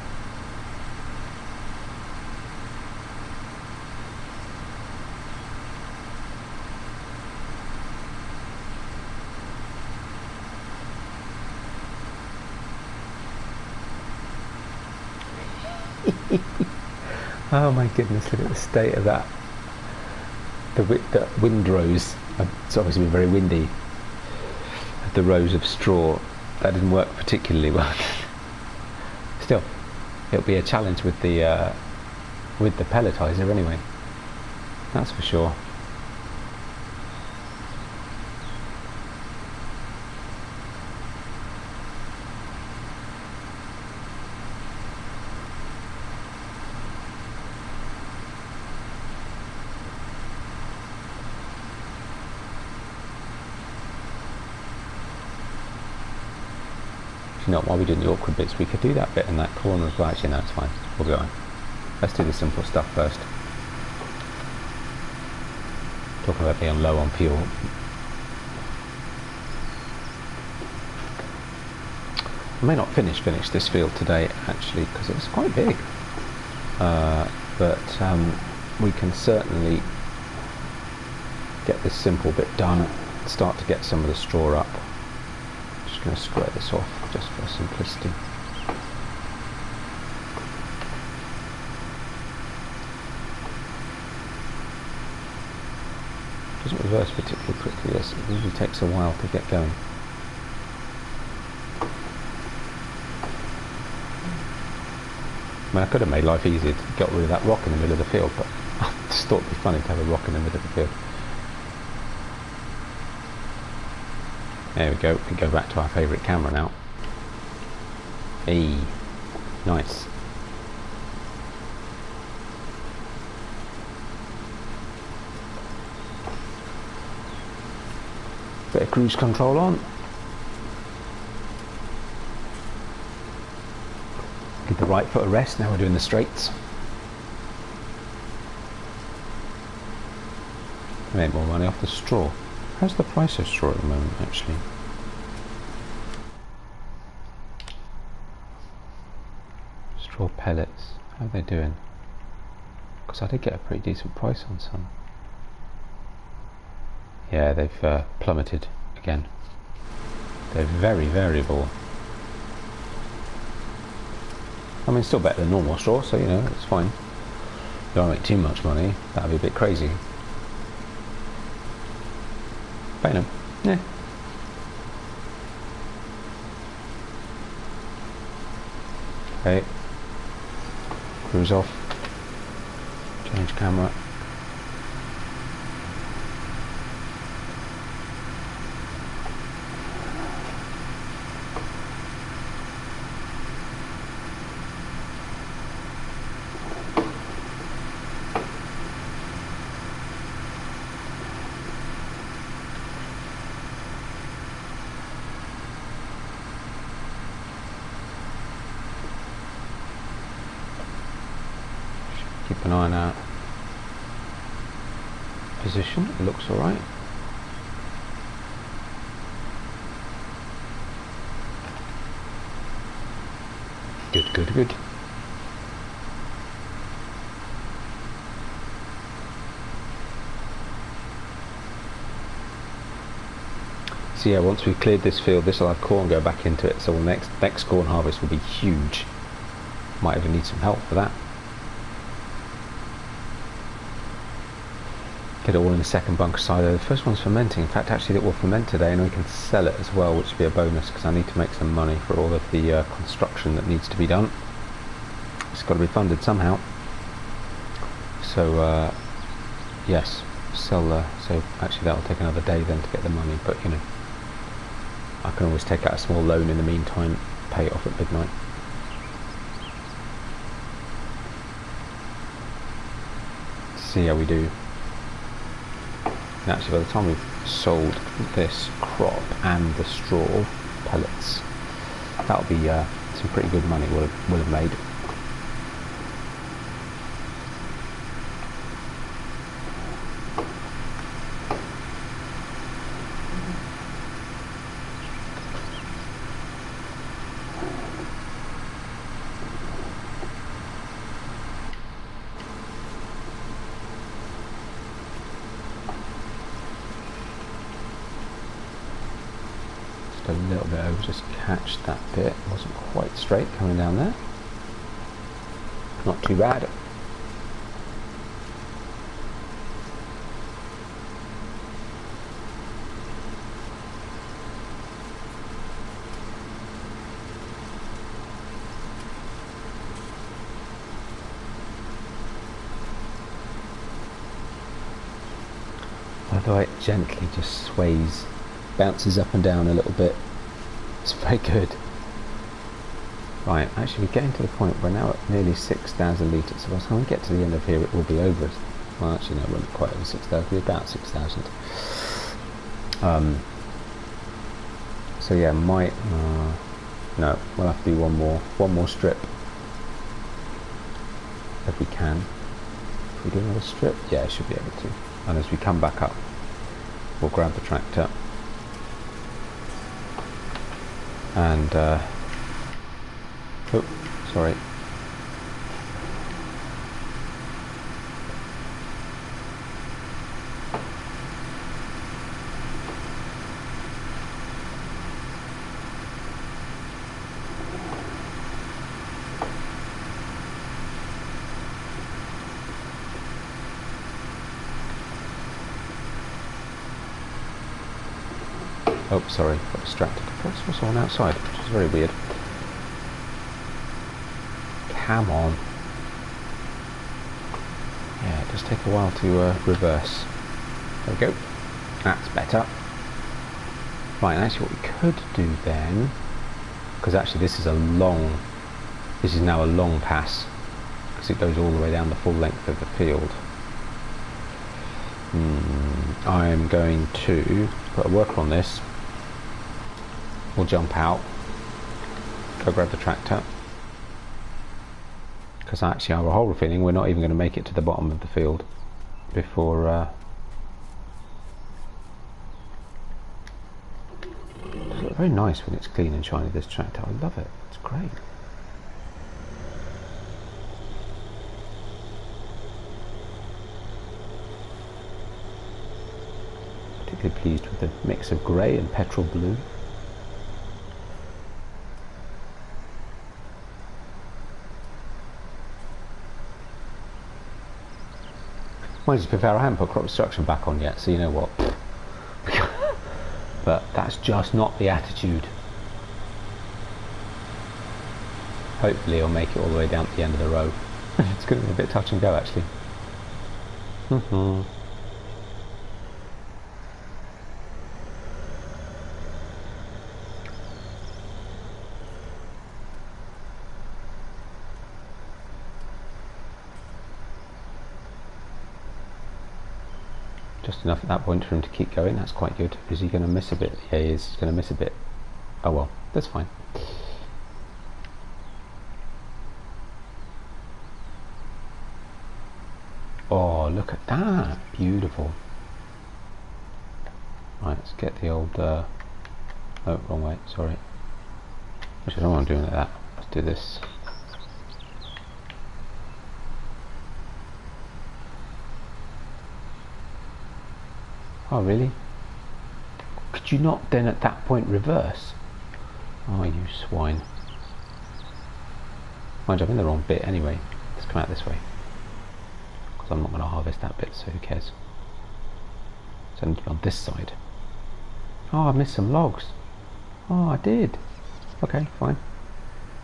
Speaker 1: Oh my goodness, look at the state of that. The windrows, it's obviously been very windy. The rows of straw, that didn't work particularly well. Still, it'll be a challenge with the pelletizer anyway. That's for sure. You know, while we do the awkward bits, we could do that bit in that corner as well. Actually, no, it's fine. We'll be on. Let's do the simple stuff first. Talking about being low on fuel. I may not finish this field today, actually, because it's quite big. But we can certainly get this simple bit done. Start to get some of the straw up. Just going to square this off just for simplicity. Doesn't reverse particularly quickly, this. It usually takes a while to get going. I mean, I could have made life easier to get rid of that rock in the middle of the field, but I just thought it'd be funny to have a rock in the middle of the field. There we go, we go back to our favourite camera now. Hey, nice. Bit of cruise control on. Give the right foot a rest, now we're doing the straights. I made more money off the straw. How's the price of straw at the moment, actually? Straw pellets, how are they doing? Because I did get a pretty decent price on some. Yeah, they've plummeted again. They're very variable. I mean, still better than normal straw, so you know, it's fine. Don't make too much money, that'd be a bit crazy. But you know, yeah. Okay. Cruise off. Change camera. Keep an eye on our position, it looks alright. Good, good, good. So yeah, once we've cleared this field, this will have corn go back into it, so the next corn harvest will be huge. Might even need some help for that. Get it all in the second BunkerSilo. The first one's fermenting. In fact, actually it will ferment today and we can sell it as well, which would be a bonus because I need to make some money for all of the construction that needs to be done. It's got to be funded somehow. So yes, sell. So actually that will take another day then to get the money, but you know, I can always take out a small loan in the meantime, pay it off at midnight. See how we do. And actually, by the time we've sold this crop and the straw pellets, that'll be some pretty good money we'll have made. A little bit over, just catch that bit. Wasn't quite straight coming down there. Not too bad. Although it gently just sways, bounces up and down a little bit. It's very good. Right, actually we're getting to the point where we're now at nearly 6,000 litres, so by the time we get to the end of here it will be over, well actually no, it won't be quite over 6,000, it'll be about 6,000. So yeah, no, we'll have to do one more strip. If we can. If we do another strip, yeah, I should be able to. And as we come back up, we'll grab the tractor. And oh, sorry. Oh, sorry, got distracted. That's also on outside, which is very weird. Come on. Yeah, it does take a while to reverse. There we go. That's better. Right, and actually what we could do then, because actually this is now a long pass, because it goes all the way down the full length of the field. I'm going to put a worker on this. We'll jump out, go grab the tractor, because actually I have a horrible feeling we're not even going to make it to the bottom of the field before it's very nice when it's clean and shiny, this tractor. I love it, it's great. Particularly pleased with the mix of grey and petrol blue. Mind you, to be fair, I haven't put crop destruction back on yet, so you know what. But that's just not the attitude. Hopefully I'll make it all the way down to the end of the row. It's going to be a bit touch and go actually. Just enough at that point for him to keep going. That's quite good. Is he going to miss a bit? Yeah, he is. He's going to miss a bit. Oh well, that's fine. Oh, look at that. Beautiful. Right, let's get the old... oh, wrong way. Sorry. Actually, I don't want to do it like that. Let's do this. Oh really? Could you not then at that point reverse? Oh, you swine. Mind you, I'm in the wrong bit anyway. Let's come out this way. Because I'm not going to harvest that bit, so who cares? So I need to be on this side. Oh, I missed some logs. Oh, I did. Okay, fine.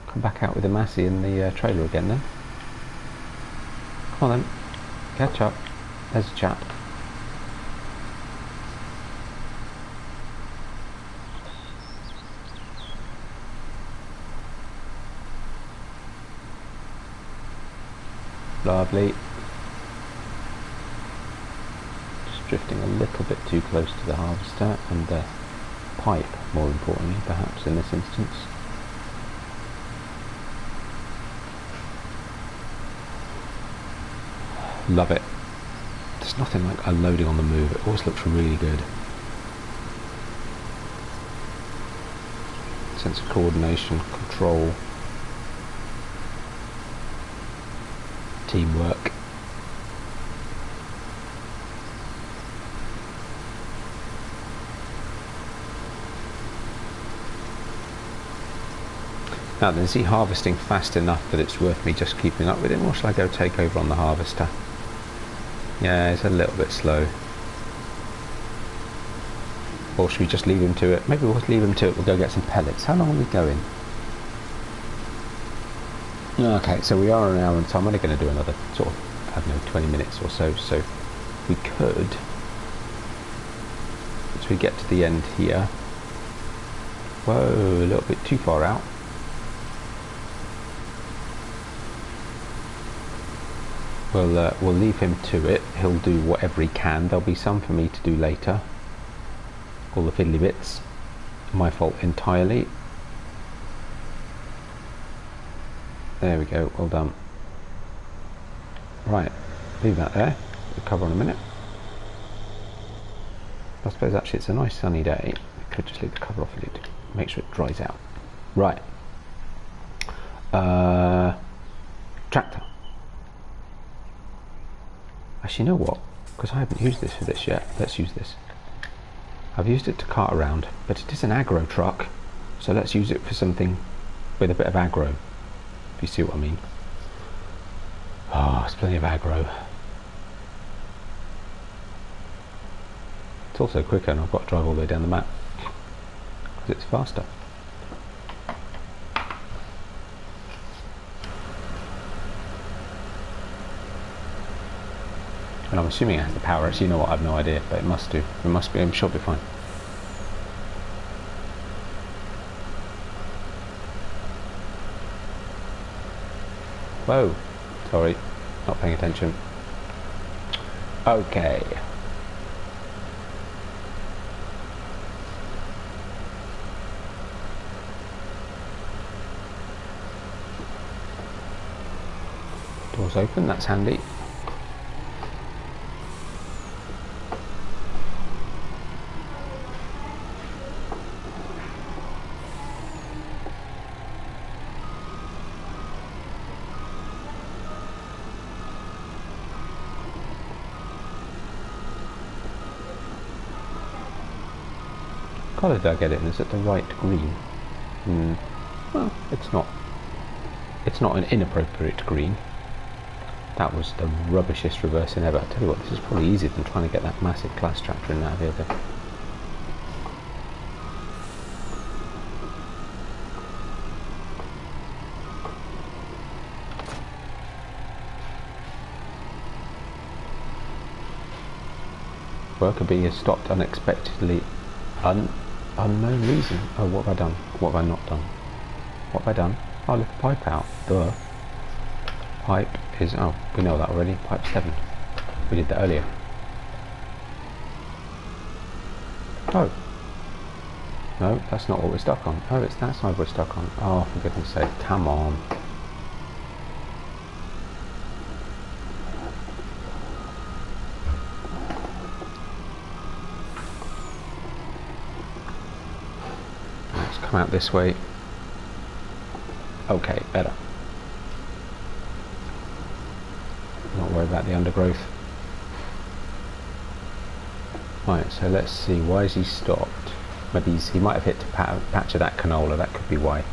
Speaker 1: Come back out with the Massey and the trailer again then. Come on then. Catch up. There's a chap. Lovely. Just drifting a little bit too close to the harvester and the pipe, more importantly, perhaps in this instance. Love it. There's nothing like unloading on the move. It always looks really good. Sense of coordination, control, teamwork. Now then, is he harvesting fast enough that it's worth me just keeping up with him, or shall I go take over on the harvester? Yeah, it's a little bit slow. Or should we just leave him to it? Maybe we'll leave him to it, we'll go get some pellets. How long are we going? Okay, so we are an hour and so I'm only going to do another sort of, I don't know, 20 minutes or so. So we could, once we get to the end here, whoa, a little bit too far out. We'll leave him to it. He'll do whatever he can. There'll be some for me to do later. All the fiddly bits. My fault entirely. There we go. Well done. Right. Leave that there. We'll cover in a minute. I suppose actually it's a nice sunny day. We could just leave the cover off a little. Make sure it dries out. Right. Tractor. Actually, you know what? Because I haven't used this for this yet. Let's use this. I've used it to cart around, but it is an agro truck, so let's use it for something with a bit of aggro, if you see what I mean. Oh, it's plenty of aggro. It's also quicker, and I've got to drive all the way down the map because it's faster. And I'm assuming it has the power. Actually, you know what? I have no idea, but it must do. It must be. I'm sure it'll be fine. Whoa! Sorry, not paying attention. Okay. Doors open. That's handy. Colour did I get it in? Is it the right green? Well, it's not. It's not an inappropriate green. That was the rubbishest reversing ever. I tell you what, this is probably easier than trying to get that massive Claas tractor in out of here. Worker B has stopped unexpectedly. Unknown reason. Oh, what have I done? What have I not done? What have I done? Oh, lift the pipe out. Duh. Pipe is, oh, we know that already. Pipe 7. We did that earlier. Oh. No, that's not what we're stuck on. Oh, it's that side we're stuck on. Oh, for goodness sake, come on. Come out this way. Okay, better. Not worry about the undergrowth. Right, so let's see. Why is he stopped? Maybe he might have hit a patch of that canola, that could be why.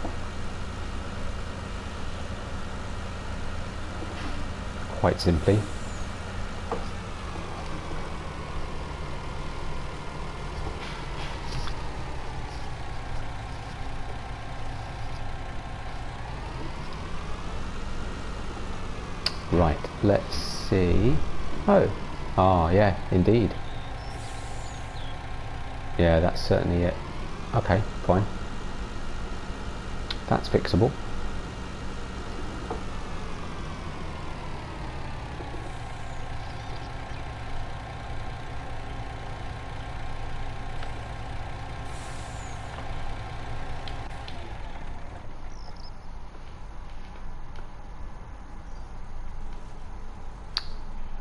Speaker 1: Quite simply. Right, let's see. Oh, yeah, indeed. Yeah, that's certainly it. Okay, fine. That's fixable.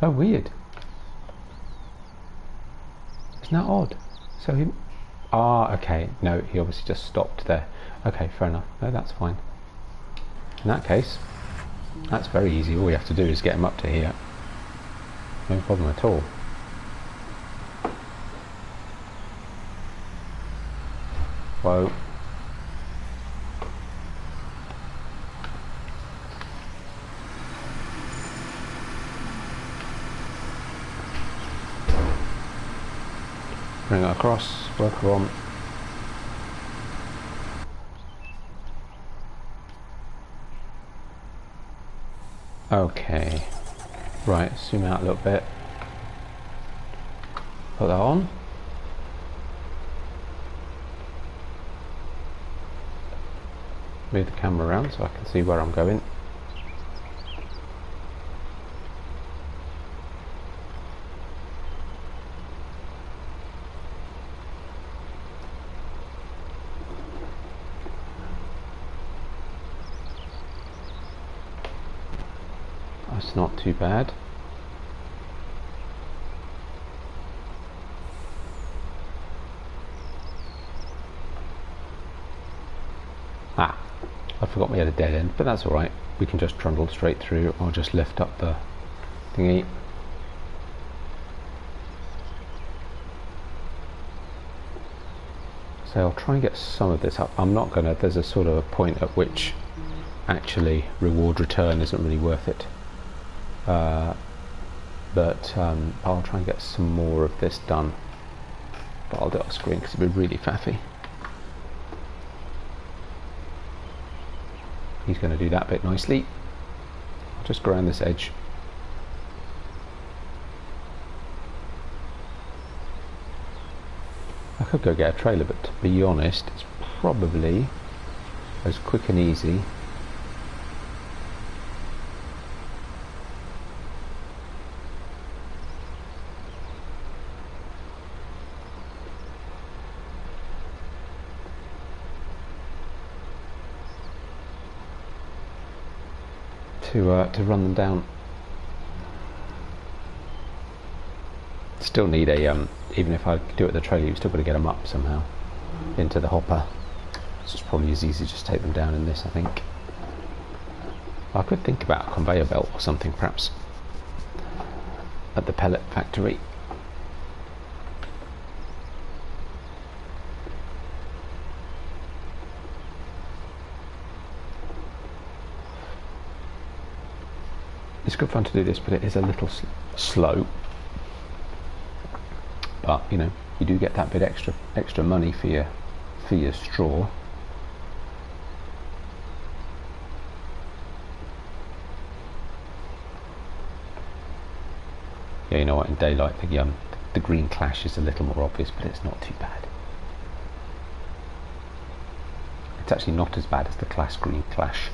Speaker 1: Oh, weird. Isn't that odd? So he... okay. No, he obviously just stopped there. Okay, fair enough. No, that's fine. In that case, that's very easy. All we have to do is get him up to here. No problem at all. Whoa. Bring it across, worker on. Okay, right, zoom out a little bit. Put that on. Move the camera around so I can see where I'm going. That's not too bad. I forgot we had a dead end, but that's alright. We can just trundle straight through. I'll just lift up the thingy. So I'll try and get some of this up. I'm not gonna, there's a sort of a point at which actually reward return isn't really worth it. But I'll try and get some more of this done, but I'll do it off screen because it'd be really faffy. He's going to do that bit nicely. I'll just go around this edge. I could go get a trailer, but to be honest, it's probably as quick and easy to run them down. Still need a even if I do it with the trailer, you've still got to get them up somehow into the hopper. So it's probably as easy to just take them down in this, I think. I could think about a conveyor belt or something, perhaps, at the pellet factory. It's good fun to do this, but it is a little slow. But you know, you do get that bit extra money for your straw. Yeah, you know what? In daylight, the green clash is a little more obvious, but it's not too bad. It's actually not as bad as the Claas green clash.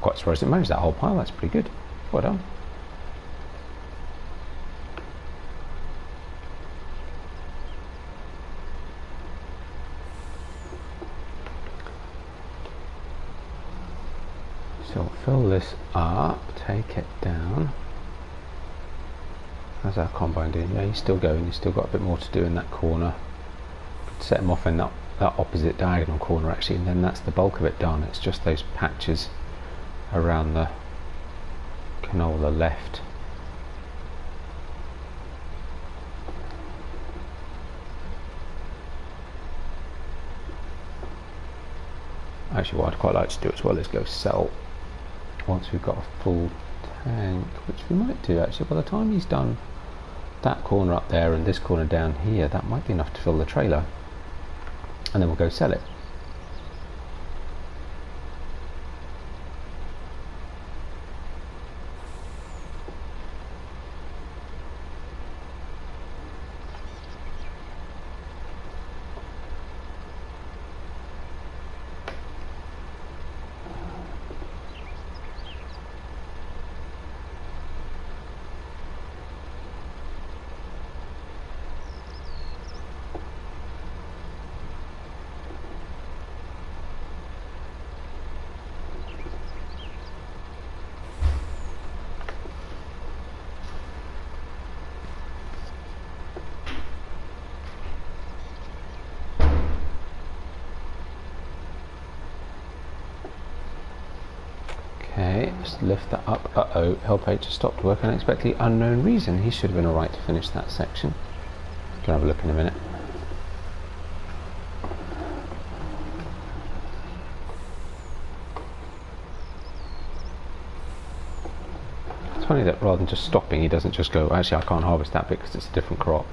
Speaker 1: Quite surprised it managed that whole pile. That's pretty good. Well done. this up, take it down. How's our combine doing? Yeah, he's still going, he's still got a bit more to do in that corner. Could set him off in that opposite diagonal corner actually, and then that's the bulk of it done. It's just those patches around the canola left. Actually, what I'd quite like to do as well is go sell once we've got a full tank, which we might do actually. By the time he's done that corner up there and this corner down here, that might be enough to fill the trailer, and then we'll go sell it. Okay, just lift that up. Uh-oh, help H just stopped work. Unexpectedly unknown reason. He should have been alright to finish that section. Can have a look in a minute. It's funny that rather than just stopping, he doesn't just go, actually I can't harvest that bit because it's a different crop,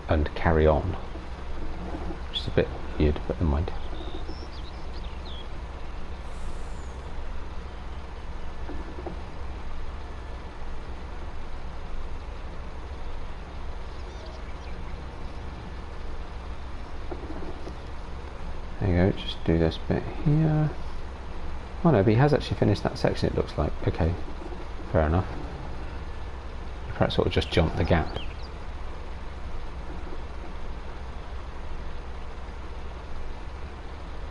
Speaker 1: and carry on. Which is a bit weird, but never mind. There you go, just do this bit here. Oh no, but he has actually finished that section, it looks like. Okay, fair enough. Perhaps sort of just jump the gap.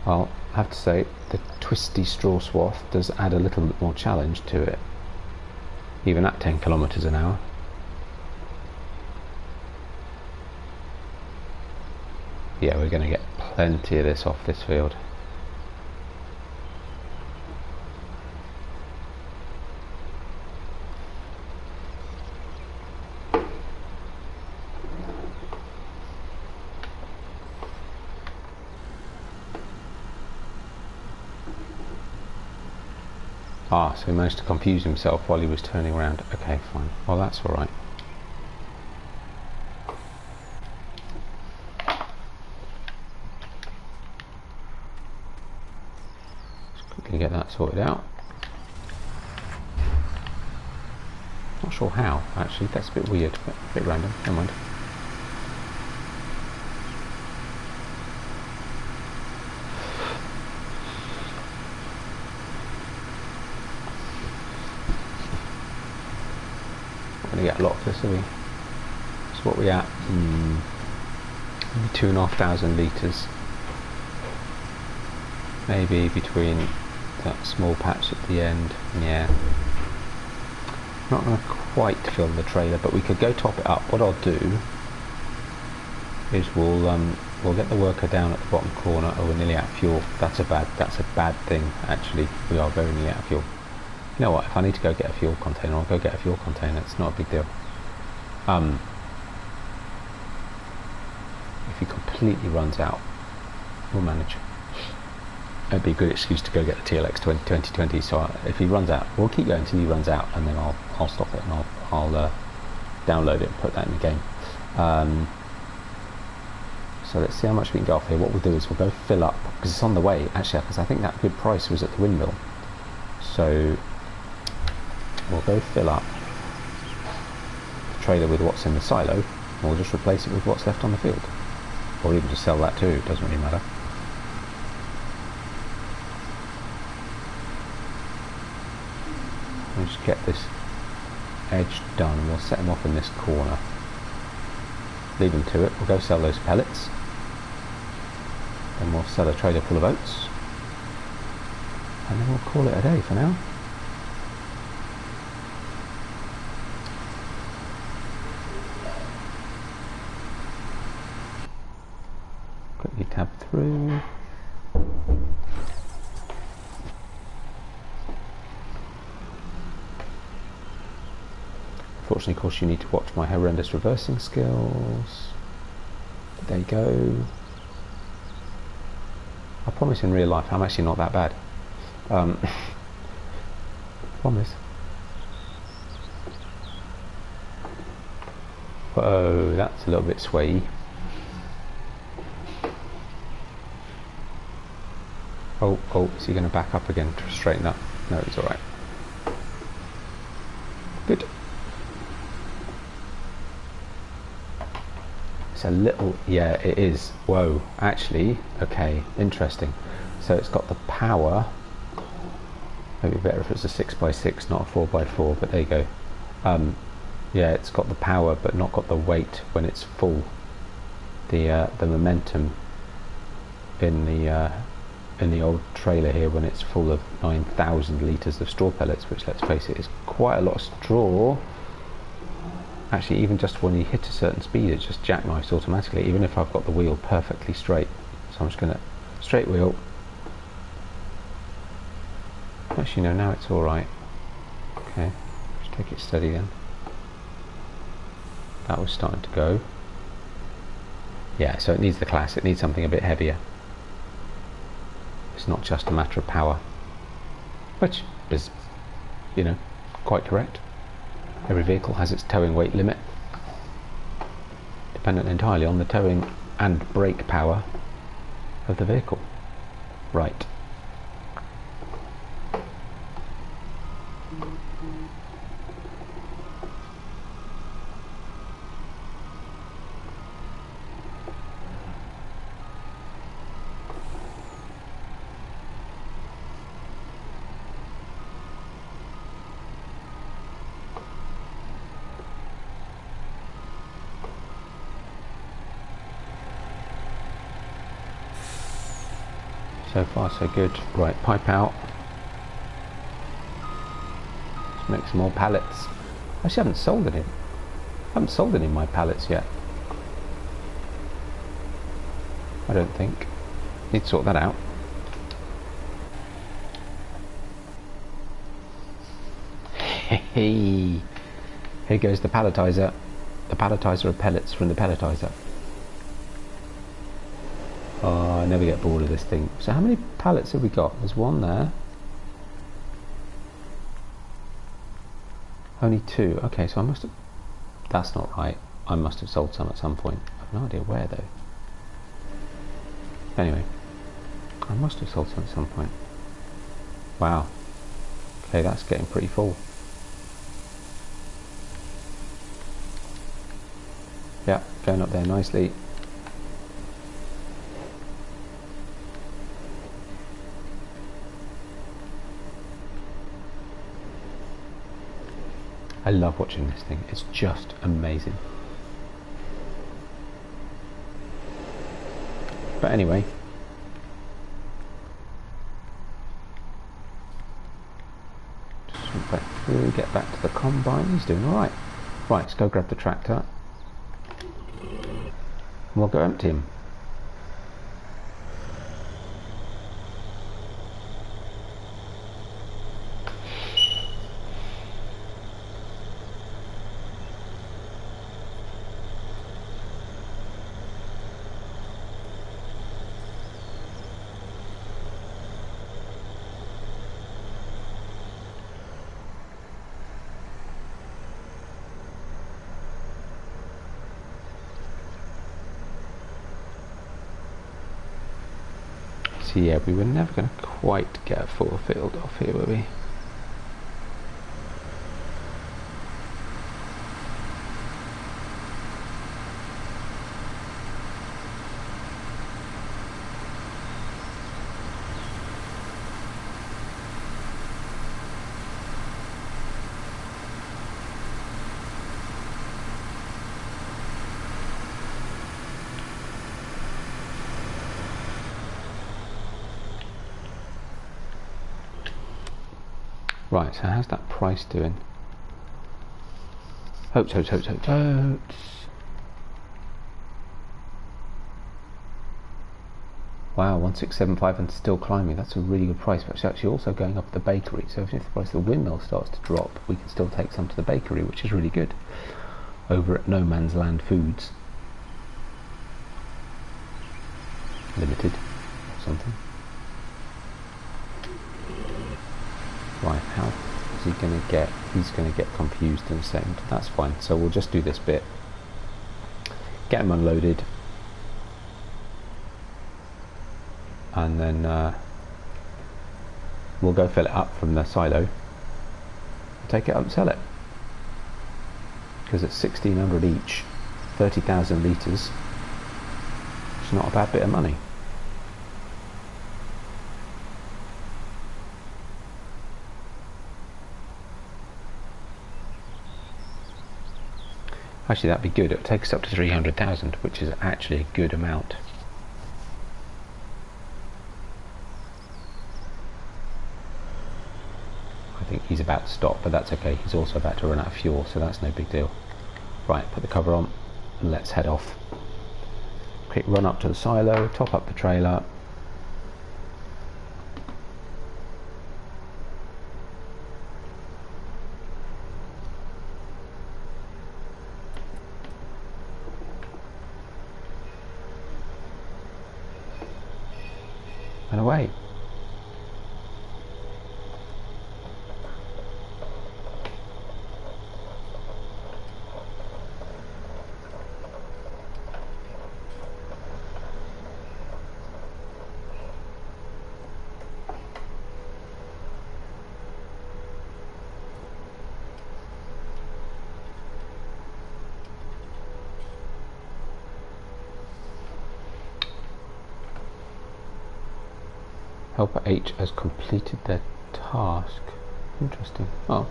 Speaker 1: Well, I have to say, the twisty straw swath does add a little bit more challenge to it, even at 10 kilometers an hour. Yeah, we're going to get plenty of this off this field. Ah, so he managed to confuse himself while he was turning around. Okay, fine. Well, that's all right. Get that sorted out. Not sure how, actually. That's a bit weird, but a bit random. Never mind. Not going to get a lot of this, are we? So what are we at? Maybe 2,500 litres. Maybe between that small patch at the end. Yeah, not going to quite fill the trailer, but we could go top it up. What I'll do is we'll get the worker down at the bottom corner. Oh, we're nearly out of fuel. That's a bad thing actually. We are very nearly out of fuel. You know what, if I need to go get a fuel container, I'll go get a fuel container. It's not a big deal. If he completely runs out, we'll manage. It'd be a good excuse to go get the TLX 2020. So if he runs out, we'll keep going until he runs out, and then I'll stop it and I'll download it and put that in the game. So let's see how much we can get off here. What we'll do is we'll go fill up, because it's on the way actually, because I think that good price was at the windmill. So we'll go fill up the trailer with what's in the silo, and we'll just replace it with what's left on the field, or even just sell that too. It doesn't really matter. We'll just get this edge done. We'll set them off in this corner. Leave them to it. We'll go sell those pellets. Then we'll sell a trailer full of oats. And then we'll call it a day for now. cab through. Unfortunately, of course, you need to watch my horrendous reversing skills. There you go. I promise in real life I'm actually not that bad. Promise. Whoa, that's a little bit swayy. Oh, is he going to back up again to straighten up? No, it's alright. Good. It's a little, yeah, it is. Whoa, actually, okay, interesting. So it's got the power. Maybe better if it's a 6x6, not a 4x4, but there you go. Yeah, it's got the power, but not got the weight when it's full. The momentum in the old trailer here when it's full of 9,000 litres of straw pellets, which, let's face it, is quite a lot of straw. Actually, even just when you hit a certain speed, it just jackknifes automatically, even if I've got the wheel perfectly straight. So I'm just going to straight wheel. Actually, no, now it's all right. Okay, just take it steady then. That was starting to go. Yeah, so it needs the Claas. It needs something a bit heavier. It's not just a matter of power, which is, you know, quite correct. Every vehicle has its towing weight limit, dependent entirely on the towing and brake power of the vehicle. Right. So far so good. Right, pipe out. Let's make some more pallets. Actually, I haven't sold any. I haven't sold any of my pallets yet. I don't think. Need to sort that out. Hey, here goes the palletizer. The palletizer of pellets from the pelletizer. Oh, I never get bored of this thing. So how many pallets have we got? There's one there. Only two. Okay, so I must have... That's not right. I must have sold some at some point. I have no idea where though. Anyway, I must have sold some at some point. Wow. Okay, that's getting pretty full. Yeah, going up there nicely. I love watching this thing. It's just amazing. But anyway, just swing back through, get back to the combine. He's doing all right. Right, let's go grab the tractor and we'll go empty him. So yeah, we were never going to quite get a full field off here, were we? Right, so how's that price doing? Hopes. Wow, 1675 and still climbing. That's a really good price, but it's actually also going up at the bakery. So if the price of the windmill starts to drop, we can still take some to the bakery, which is really good. Over at No Man's Land Foods Limited or something. Right, how is he going to get? He's going to get confused in a second. That's fine. So we'll just do this bit. Get him unloaded. And then we'll go fill it up from the silo. Take it up and sell it. Because it's 1,600 each, 30,000 litres. It's not a bad bit of money. Actually, that'd be good. It would take us up to 300,000, which is actually a good amount. I think he's about to stop, but that's okay. He's also about to run out of fuel, so that's no big deal. Right, put the cover on, and let's head off. Quick run up to the silo, top up the trailer. And away. Helper H has completed their task. Interesting. Oh,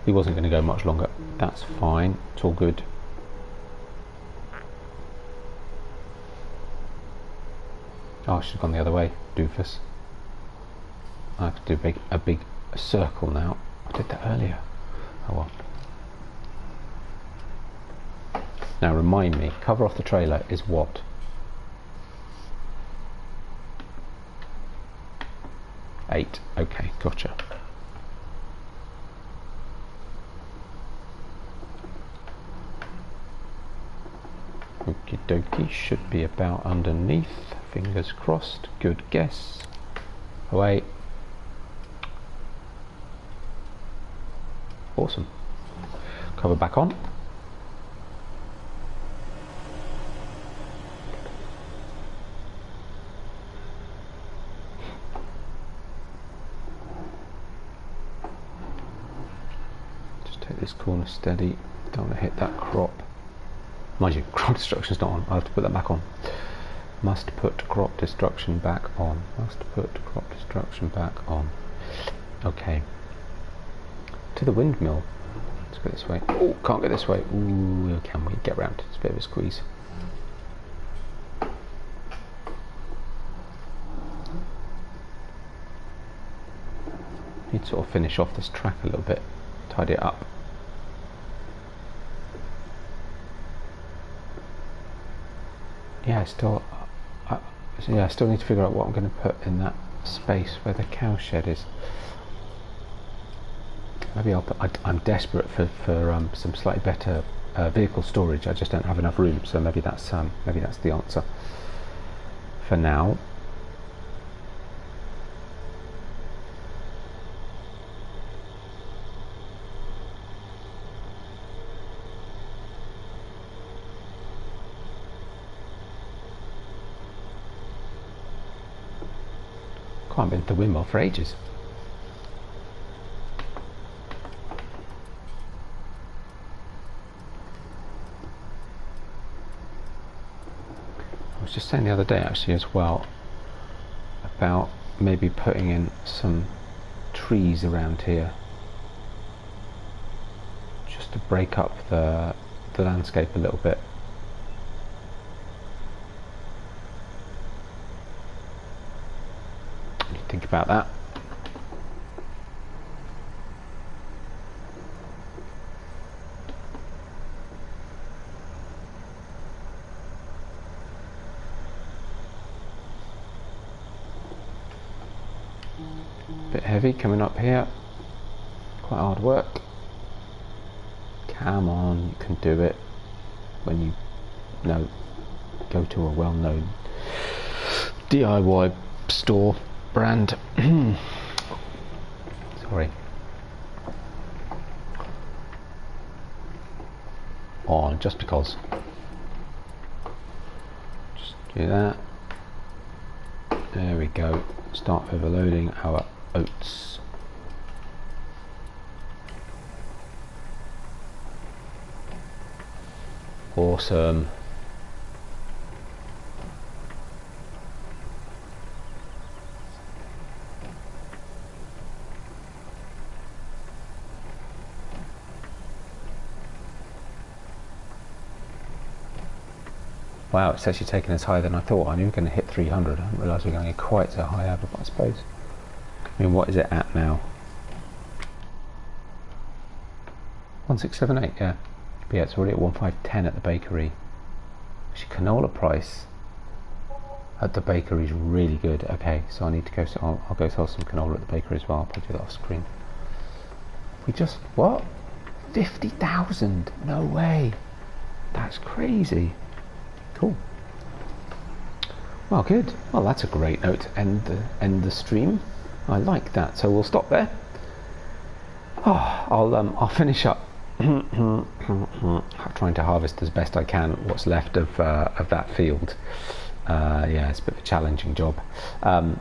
Speaker 1: he wasn't going to go much longer. That's fine. It's all good. Oh, I should have gone the other way. Doofus. I have to do a big circle now. I did that earlier. Oh well. Now remind me, cover off the trailer is what? Eight. Okay, gotcha. Okie dokie, should be about underneath. Fingers crossed. Good guess. Away. Awesome. Cover back on. This corner steady, don't want to hit that crop. Mind you, crop destruction's not on, I'll have to put that back on. Must put crop destruction back on. Must put crop destruction back on. Okay. To the windmill. Let's go this way. Oh, can't go this way. Ooh, can we get round? It's a bit of a squeeze. Need to sort of finish off this track a little bit, tidy it up. Yeah, I still need to figure out what I'm going to put in that space where the cow shed is. Maybe I'll put, I'm desperate for some slightly better vehicle storage. I just don't have enough room, so maybe that's the answer for now. I haven't been to the windmill for ages. I was just saying the other day actually as well about maybe putting in some trees around here just to break up the landscape a little bit. Think about that. Bit heavy coming up here. Quite hard work. Come on, you can do it. When you go to a well-known DIY store brand. Sorry. Oh, just because. Just do that. There we go. Start overloading our oats. Awesome. Wow, it's actually taken us higher than I thought. I knew we were going to hit 300. I didn't realise we were going to get quite so high up, I suppose. I mean, what is it at now? 1678, yeah. But yeah, it's already at 1510 at the bakery. Actually, canola price at the bakery is really good. Okay, so I need to go. So I'll go sell some canola at the bakery as well. I'll probably do that off screen. We just what? 50,000? No way. That's crazy. Cool. Well, good. Well, that's a great note to end the stream. I like that. So we'll stop there. Oh, I'll finish up. Trying to harvest as best I can what's left of that field. Yeah, it's a bit of a challenging job. And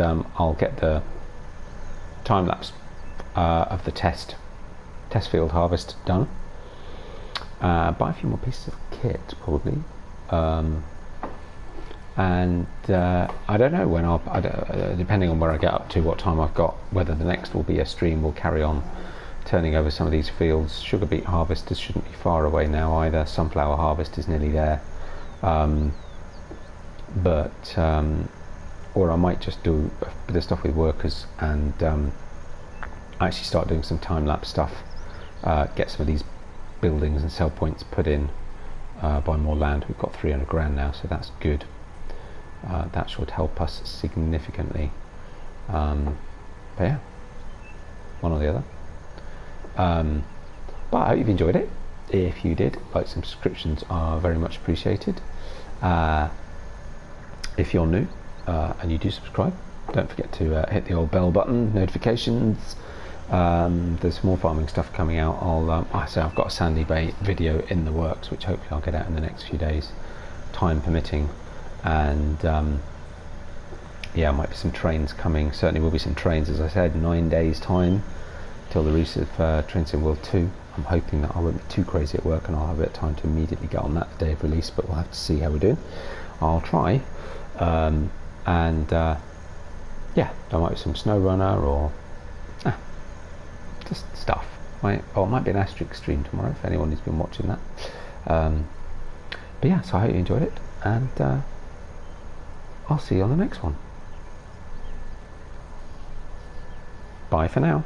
Speaker 1: I'll get the time lapse of the test field harvest done. Buy a few more pieces of kit probably. And I don't know when depending on where I get up to, what time I've got, whether the next will be a stream. We'll carry on turning over some of these fields. Sugar beet harvest shouldn't be far away now either. Sunflower harvest is nearly there. Or I might just do a bit of stuff with workers and actually start doing some time-lapse stuff. Get some of these buildings and sell points put in. Buy more land. We've got 300 grand now, so that's good. That should help us significantly. But yeah, one or the other. But I hope you've enjoyed it. If you did, likes and subscriptions are very much appreciated. If you're new and you do subscribe, don't forget to hit the old bell button, notifications. There's more farming stuff coming out. I've got a Sandy Bay video in the works, which hopefully I'll get out in the next few days, time permitting. And yeah, might be some trains coming. Certainly will be some trains, as I said, 9 days time till the release of Train Sim World 2. I'm hoping that I won't be too crazy at work and I'll have a bit of time to immediately get on that day of release, but we'll have to see how we're doing. I'll try. Yeah, there might be some snow runner or just stuff, right? Or it might be an asterisk stream tomorrow if anyone has been watching that. But yeah, so I hope you enjoyed it, and I'll see you on the next one. Bye for now.